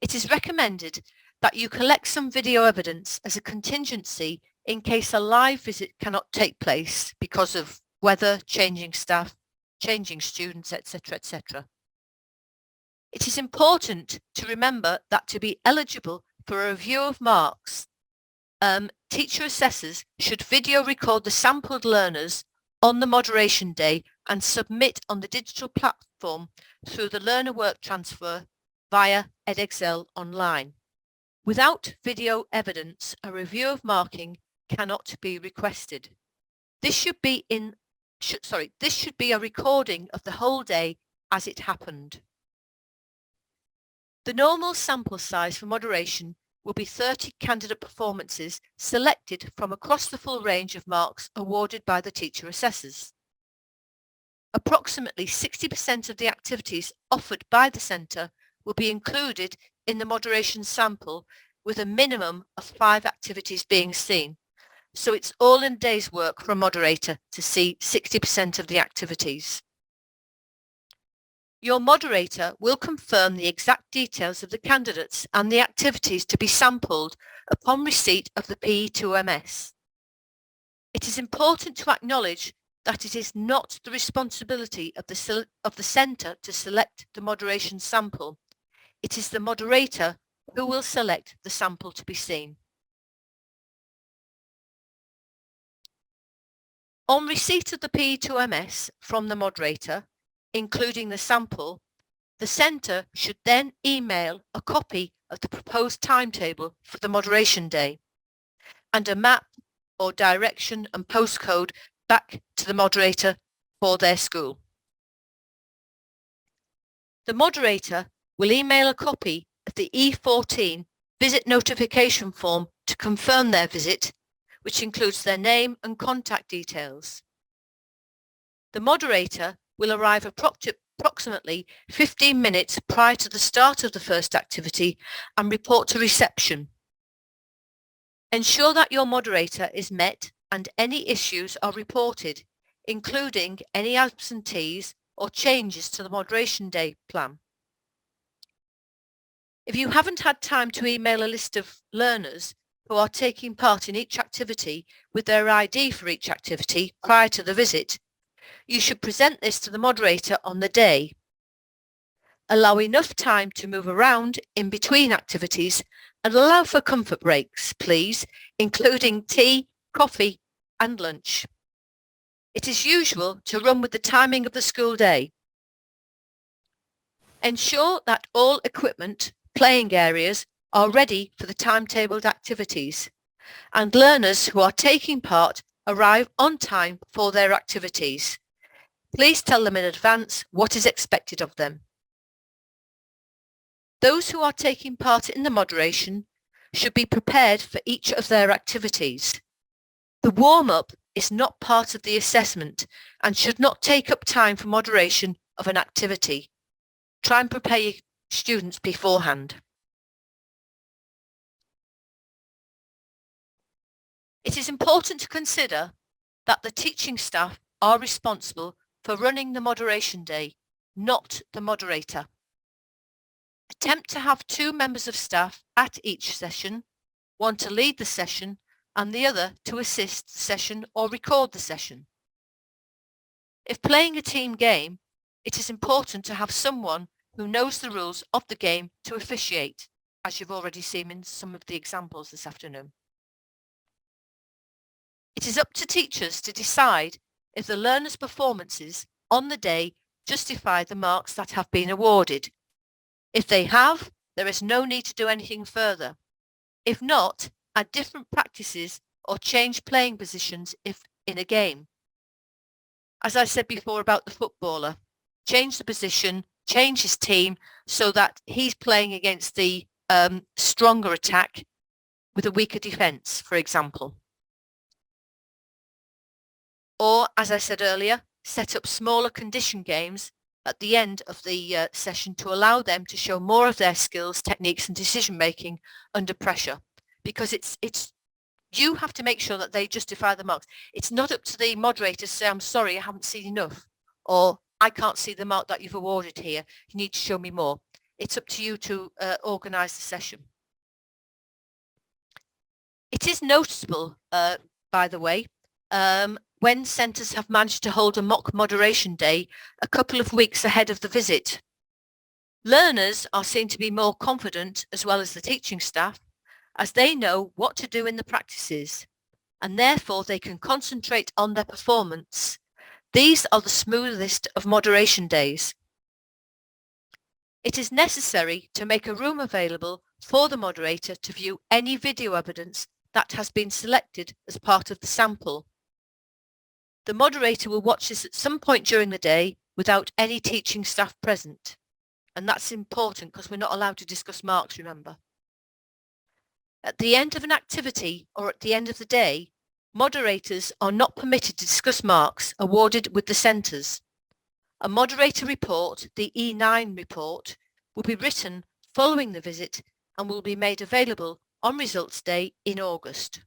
It is recommended that you collect some video evidence as a contingency in case a live visit cannot take place because of weather, changing staff, changing students, etc., etc. It is important to remember that to be eligible for a review of marks, teacher assessors should video record the sampled learners on the moderation day and submit on the digital platform through the learner work transfer via Edexcel online. Without video evidence, a review of marking cannot be requested. This should be a recording of the whole day as it happened. The normal sample size for moderation will be 30 candidate performances selected from across the full range of marks awarded by the teacher assessors. Approximately 60% of the activities offered by the centre will be included in the moderation sample, with a minimum of 5 activities being seen. So it's all in a day's work for a moderator to see 60% of the activities. Your moderator will confirm the exact details of the candidates and the activities to be sampled upon receipt of the PE2MS. It is important to acknowledge that it is not the responsibility of the centre to select the moderation sample. It is the moderator who will select the sample to be seen. On receipt of the PE2MS from the moderator, including the sample, the centre should then email a copy of the proposed timetable for the moderation day and a map or direction and postcode back to the moderator for their school. The moderator will email a copy of the E14 visit notification form to confirm their visit, which includes their name and contact details. The moderator will arrive approximately 15 minutes prior to the start of the first activity and report to reception. Ensure that your moderator is met and any issues are reported, including any absentees or changes to the moderation day plan. If you haven't had time to email a list of learners who are taking part in each activity with their ID for each activity prior to the visit, you should present this to the moderator on the day. Allow enough time to move around in between activities and allow for comfort breaks, please, including tea, coffee and lunch. It is usual to run with the timing of the school day. Ensure that all equipment, playing areas are ready for the timetabled activities, and learners who are taking part arrive on time for their activities. Please tell them in advance what is expected of them. Those who are taking part in the moderation should be prepared for each of their activities. The warm-up is not part of the assessment and should not take up time for moderation of an activity. Try and prepare your students beforehand. It is important to consider that the teaching staff are responsible for running the moderation day, not the moderator. Attempt to have 2 members of staff at each session, one to lead the session and the other to assist the session or record the session. If playing a team game, it is important to have someone who knows the rules of the game to officiate, as you've already seen in some of the examples this afternoon. It is up to teachers to decide if the learners' performances on the day justify the marks that have been awarded. If they have, there is no need to do anything further. If not, add different practices or change playing positions if in a game. As I said before about the footballer, change the position, change his team so that he's playing against the stronger attack with a weaker defence, for example. Or, as I said earlier, set up smaller condition games at the end of the session to allow them to show more of their skills, techniques and decision making under pressure, because it's you have to make sure that they justify the marks. It's not up to the moderator to say, I'm sorry, I haven't seen enough, or I can't see the mark that you've awarded here, you need to show me more. It's up to you to organise the session. It is noticeable, by the way, when centres have managed to hold a mock moderation day a couple of weeks ahead of the visit. Learners are seen to be more confident, as well as the teaching staff, as they know what to do in the practices, and therefore they can concentrate on their performance. These are the smoothest of moderation days. It is necessary to make a room available for the moderator to view any video evidence that has been selected as part of the sample. The moderator will watch this at some point during the day without any teaching staff present. And that's important because we're not allowed to discuss marks, remember. At the end of an activity or at the end of the day, moderators are not permitted to discuss marks awarded with the centres. A moderator report, the E9 report, will be written following the visit and will be made available on results day in August.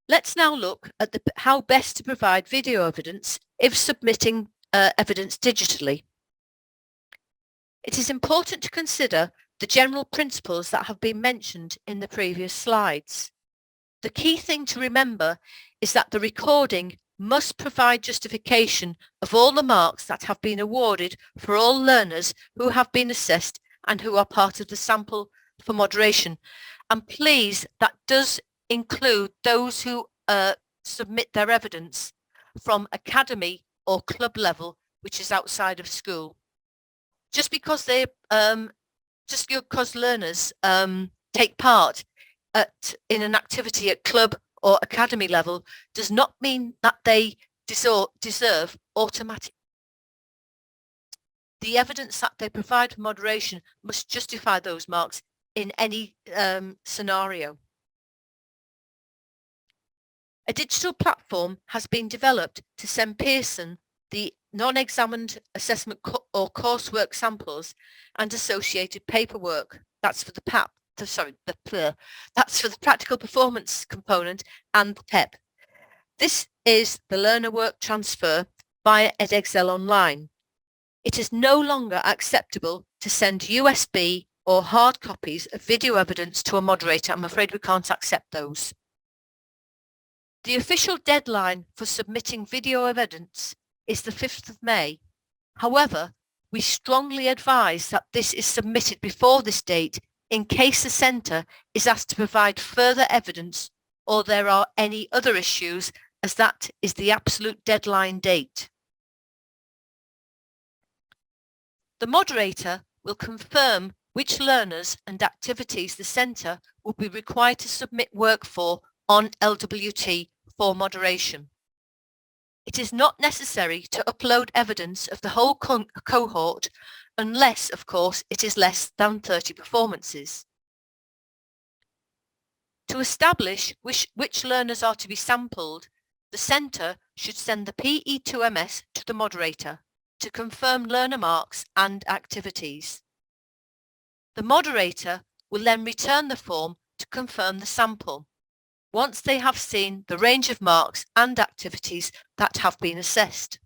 Let's now look at how best to provide video evidence if submitting evidence digitally. It is important to consider the general principles that have been mentioned in the previous slides. The key thing to remember is that the recording must provide justification of all the marks that have been awarded for all learners who have been assessed and who are part of the sample for moderation. And please, that does include those who submit their evidence from academy or club level, which is outside of school. Just because learners take part in an activity at club or academy level does not mean that they deserve automatic. The evidence that they provide for moderation must justify those marks in any scenario. A digital platform has been developed to send Pearson the non-examined assessment or coursework samples and associated paperwork. That's for the that's for the practical performance component and the PEP. This is the learner work transfer via edXL Online. It is no longer acceptable to send USB or hard copies of video evidence to a moderator. I'm afraid we can't accept those. The official deadline for submitting video evidence is the 5th of May. However, we strongly advise that this is submitted before this date in case the centre is asked to provide further evidence or there are any other issues, as that is the absolute deadline date. The moderator will confirm which learners and activities the centre will be required to submit work for on LWT for moderation. It is not necessary to upload evidence of the whole cohort unless, of course, it is less than 30 performances. To establish which learners are to be sampled, the centre should send the PE2MS to the moderator to confirm learner marks and activities. The moderator will then return the form to confirm the sample once they have seen the range of marks and activities that have been assessed.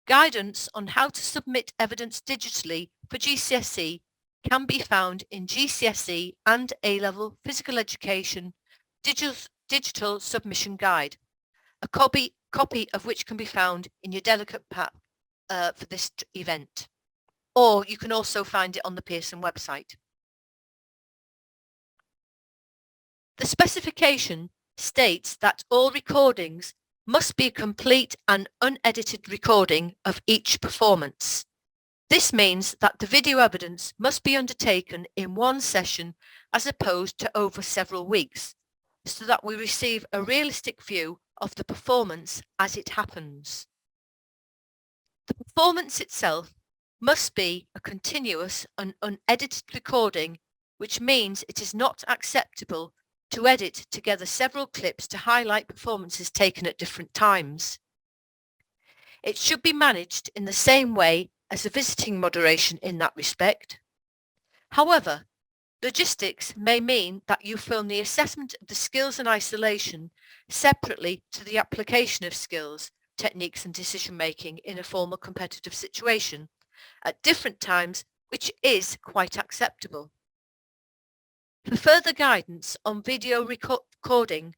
Guidance on how to submit evidence digitally for GCSE can be found in GCSE and A-Level Physical Education Digital Submission Guide, a copy of which can be found in your delegate pack for this event, or you can also find it on the Pearson website. The specification states that all recordings must be a complete and unedited recording of each performance. This means that the video evidence must be undertaken in one session as opposed to over several weeks, so that we receive a realistic view of the performance as it happens. The performance itself must be a continuous and unedited recording, which means it is not acceptable to edit together several clips to highlight performances taken at different times. It should be managed in the same way as a visiting moderation in that respect. However, logistics may mean that you film the assessment of the skills and isolation separately to the application of skills, techniques and decision making in a formal competitive situation at different times, which is quite acceptable. For further guidance on video recording,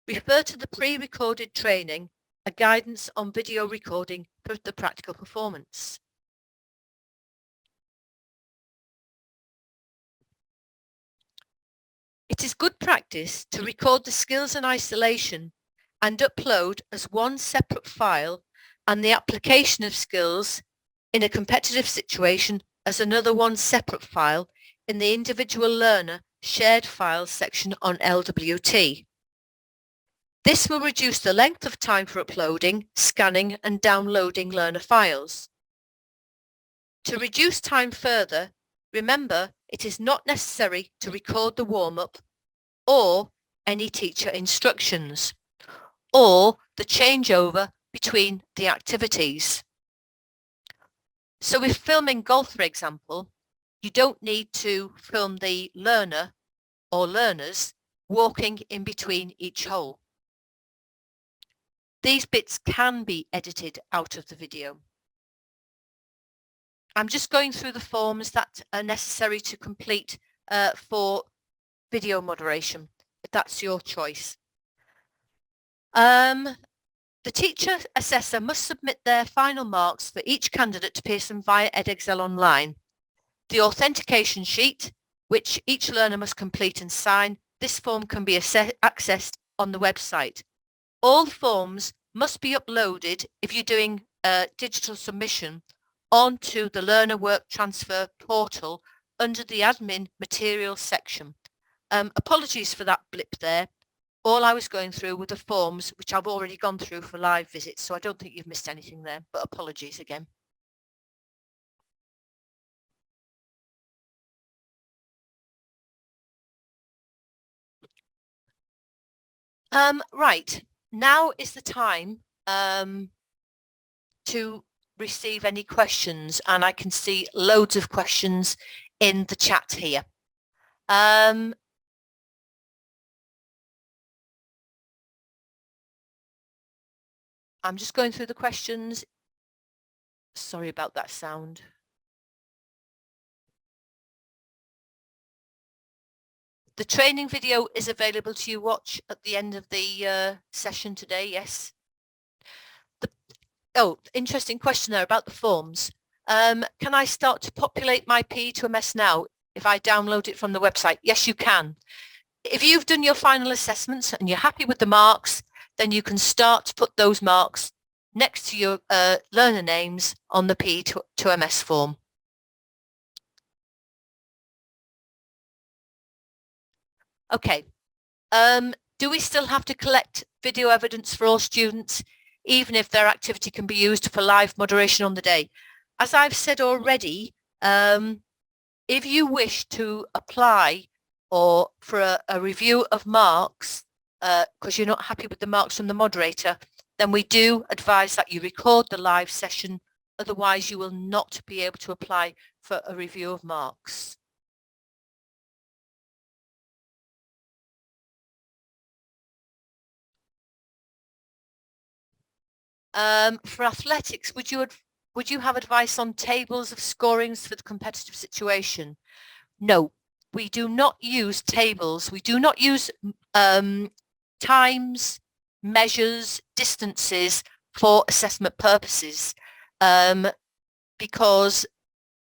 refer to the pre-recorded training, a guidance on video recording for the practical performance. It is good practice to record the skills in isolation and upload as one separate file, and the application of skills in a competitive situation as another one separate file in the individual learner shared files section on LWT. This will reduce the length of time for uploading, scanning and downloading learner files. To reduce time further, remember it is not necessary to record the warm-up or any teacher instructions or the changeover between the activities. So if filming golf, for example, you don't need to film the learner or learners walking in between each hole. These bits can be edited out of the video. I'm just going through the forms that are necessary to complete for video moderation, if that's your choice. The teacher assessor must submit their final marks for each candidate to Pearson via Edexcel Online. The authentication sheet, which each learner must complete and sign, this form can be accessed on the website. All forms must be uploaded, if you're doing digital submission, onto the Learner Work Transfer portal under the Admin Materials section. Apologies for that blip there. All I was going through were the forms, which I've already gone through for live visits, so I don't think you've missed anything there, but apologies again. Right, now is the time to receive any questions, and I can see loads of questions in the chat here. I'm just going through the questions. Sorry about that sound. The training video is available to you watch at the end of the session today, yes. Oh, interesting question there about the forms. Can I start to populate my P2MS now if I download it from the website? Yes, you can. If you've done your final assessments and you're happy with the marks, then you can start to put those marks next to your learner names on the P2MS form. Okay, do we still have to collect video evidence for all students, even if their activity can be used for live moderation on the day? As I've said already, if you wish to apply or for a review of marks, because you're not happy with the marks from the moderator, then we do advise that you record the live session, otherwise you will not be able to apply for a review of marks. For athletics, would you have advice on tables of scorings for the competitive situation? No, we do not use tables. We do not use times, measures, distances for assessment purposes, because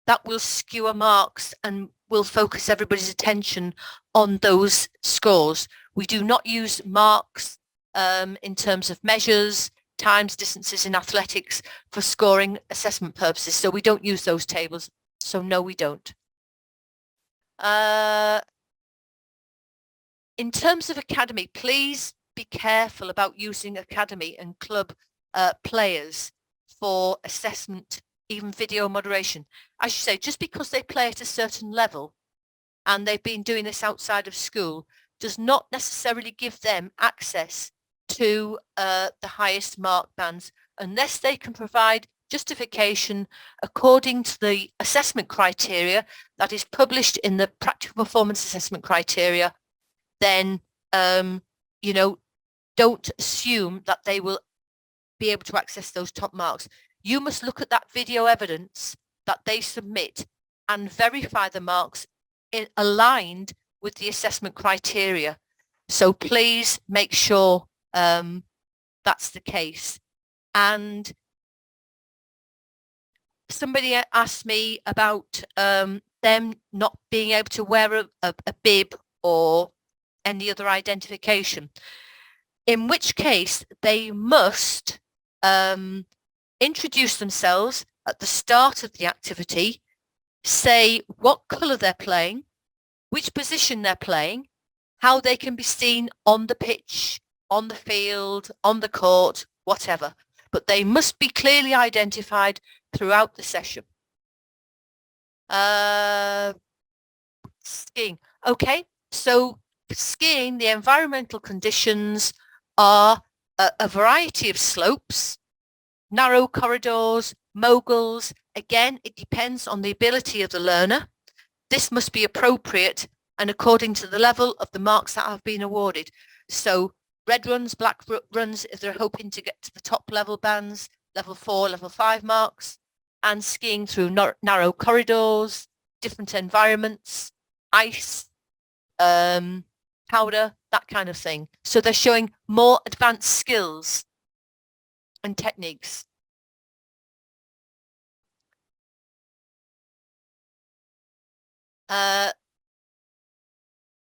that will skew marks and will focus everybody's attention on those scores. We do not use marks in terms of measures, times, distances in athletics for scoring assessment purposes. So we don't use those tables. So no, we don't. In terms of academy, please be careful about using academy and club players for assessment, even video moderation. As you say, just because they play at a certain level and they've been doing this outside of school does not necessarily give them access to the highest mark bands unless they can provide justification according to the assessment criteria that is published in the practical performance assessment criteria. Then you know, don't assume that they will be able to access those top marks. You must look at that video evidence that they submit and verify the marks aligned with the assessment criteria. So please make sure that's the case. And somebody asked me about them not being able to wear a bib or any other identification, in which case they must introduce themselves at the start of the activity, say what colour they're playing, which position they're playing, how they can be seen on the pitch, on the field, on the court, whatever. But they must be clearly identified throughout the session. Skiing. Okay, so skiing, the environmental conditions are a variety of slopes, narrow corridors, moguls. Again, it depends on the ability of the learner. This must be appropriate and according to the level of the marks that have been awarded. So red runs, black runs, if they're hoping to get to the top level bands, level 4, level 5 marks, and skiing through narrow corridors, different environments, ice, powder, that kind of thing. So they're showing more advanced skills and techniques.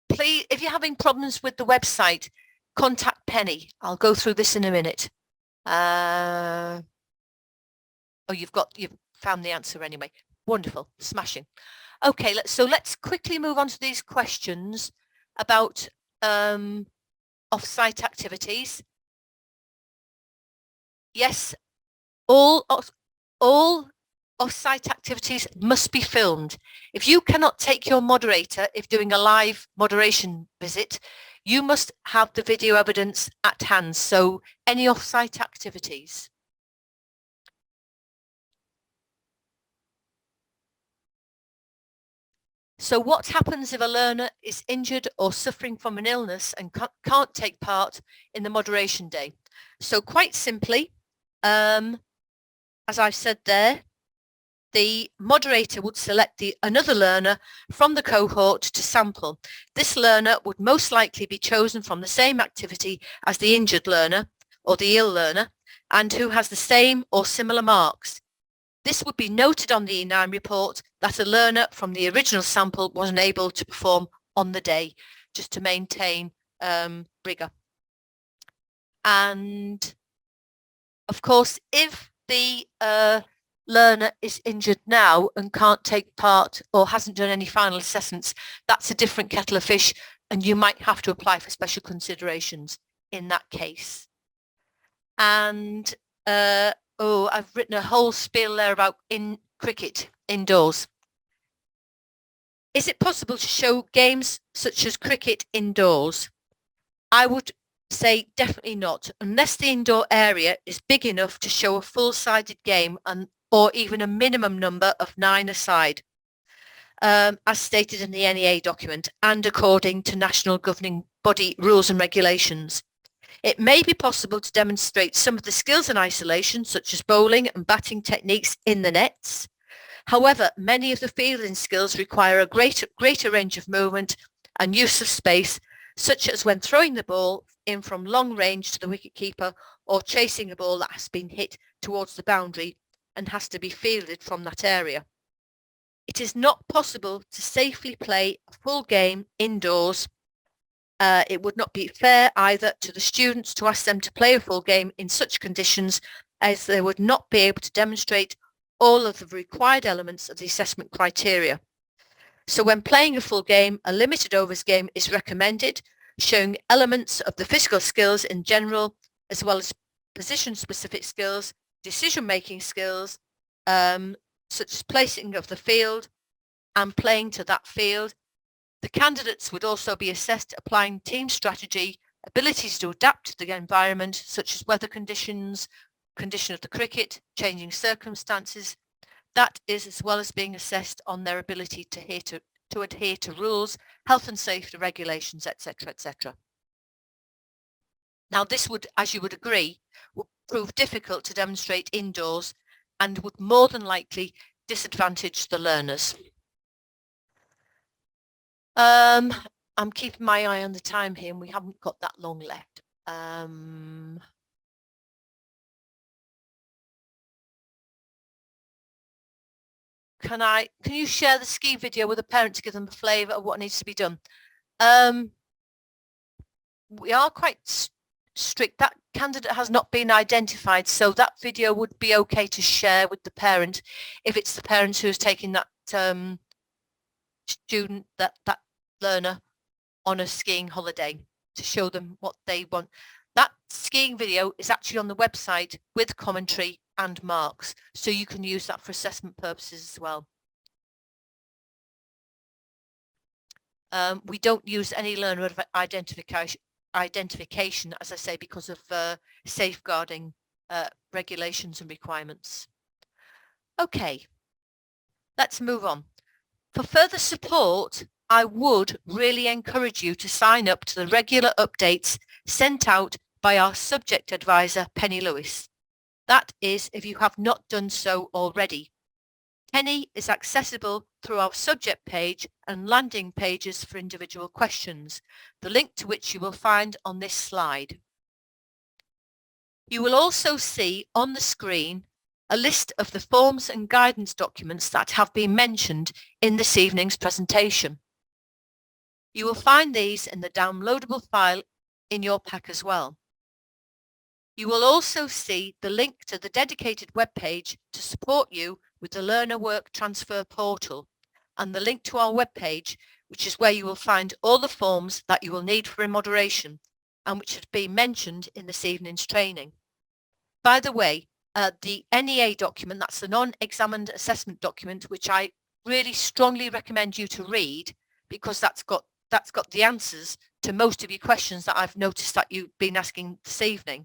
Please, if you're having problems with the website, contact Penny. I'll go through this in a minute. Oh, you've found the answer anyway. Wonderful, smashing. Okay, let's quickly move on to these questions about off-site activities. Yes, all off-site activities must be filmed. If you cannot take your moderator, if doing a live moderation visit, you must have the video evidence at hand. So any off-site activities. So what happens if a learner is injured or suffering from an illness and can't take part in the moderation day? So quite simply, as I've said there, the moderator would select another learner from the cohort to sample. This learner would most likely be chosen from the same activity as the injured learner or the ill learner and who has the same or similar marks. This would be noted on the E9 report that a learner from the original sample wasn't able to perform on the day, just to maintain rigour. And of course, if the learner is injured now and can't take part or hasn't done any final assessments, that's a different kettle of fish, and you might have to apply for special considerations in that case. And I've written a whole spiel there about cricket indoors. Is it possible to show games such as cricket indoors? I would say definitely not, unless the indoor area is big enough to show a full-sided game or even a minimum number of 9 aside, as stated in the NEA document and according to national governing body rules and regulations. It may be possible to demonstrate some of the skills in isolation, such as bowling and batting techniques in the nets. However, many of the fielding skills require a greater range of movement and use of space, such as when throwing the ball in from long range to the wicketkeeper or chasing a ball that has been hit towards the boundary and has to be fielded from that area. It is not possible to safely play a full game indoors. It would not be fair either to the students to ask them to play a full game in such conditions, as they would not be able to demonstrate all of the required elements of the assessment criteria. So when playing a full game, a limited overs game is recommended, showing elements of the physical skills in general, as well as position-specific skills, decision-making skills, such as placing of the field and playing to that field. The candidates would also be assessed applying team strategy, abilities to adapt to the environment, such as weather conditions, condition of the cricket, changing circumstances. That is, as well as being assessed on their ability to adhere to rules, health and safety regulations, etc., etc. Now, this would, as you would agree, would prove difficult to demonstrate indoors and would more than likely disadvantage the learners. I'm keeping my eye on the time here and we haven't got that long left. Can you share the ski video with the parent to give them a flavour of what needs to be done? We are quite strict. That candidate has not been identified, so that video would be okay to share with the parent if it's the parent who's taking that student, that learner on a skiing holiday, to show them what they want. That skiing video is actually on the website with commentary and marks, so you can use that for assessment purposes as well. We don't use any learner identification, as I say, because of safeguarding regulations and requirements. Okay, let's move on. For further support, I would really encourage you to sign up to the regular updates sent out by our subject advisor, Penny Lewis. That is, if you have not done so already. Penny is accessible through our subject page and landing pages for individual questions, the link to which you will find on this slide. You will also see on the screen a list of the forms and guidance documents that have been mentioned in this evening's presentation. You will find these in the downloadable file in your pack as well. You will also see the link to the dedicated webpage to support you with the Learner Work Transfer portal, and the link to our webpage, which is where you will find all the forms that you will need for moderation and which have been mentioned in this evening's training. By the way, the NEA document, that's the non-examined assessment document, which I really strongly recommend you to read, because that's got the answers to most of your questions that I've noticed that you've been asking this evening.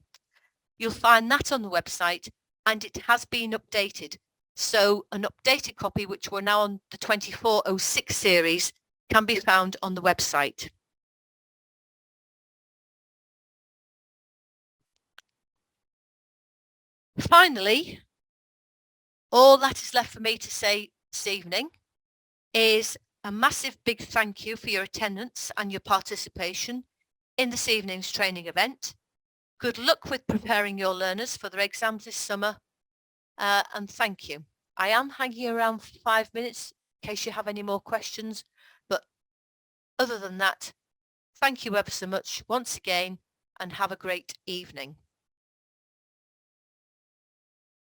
You'll find that on the website, and it has been updated. So an updated copy, which we're now on the 2406 series, can be found on the website. Finally, all that is left for me to say this evening is a massive big thank you for your attendance and your participation in this evening's training event. Good luck with preparing your learners for their exams this summer, and thank you. I am hanging around for 5 minutes in case you have any more questions, but other than that, thank you ever so much once again, and have a great evening.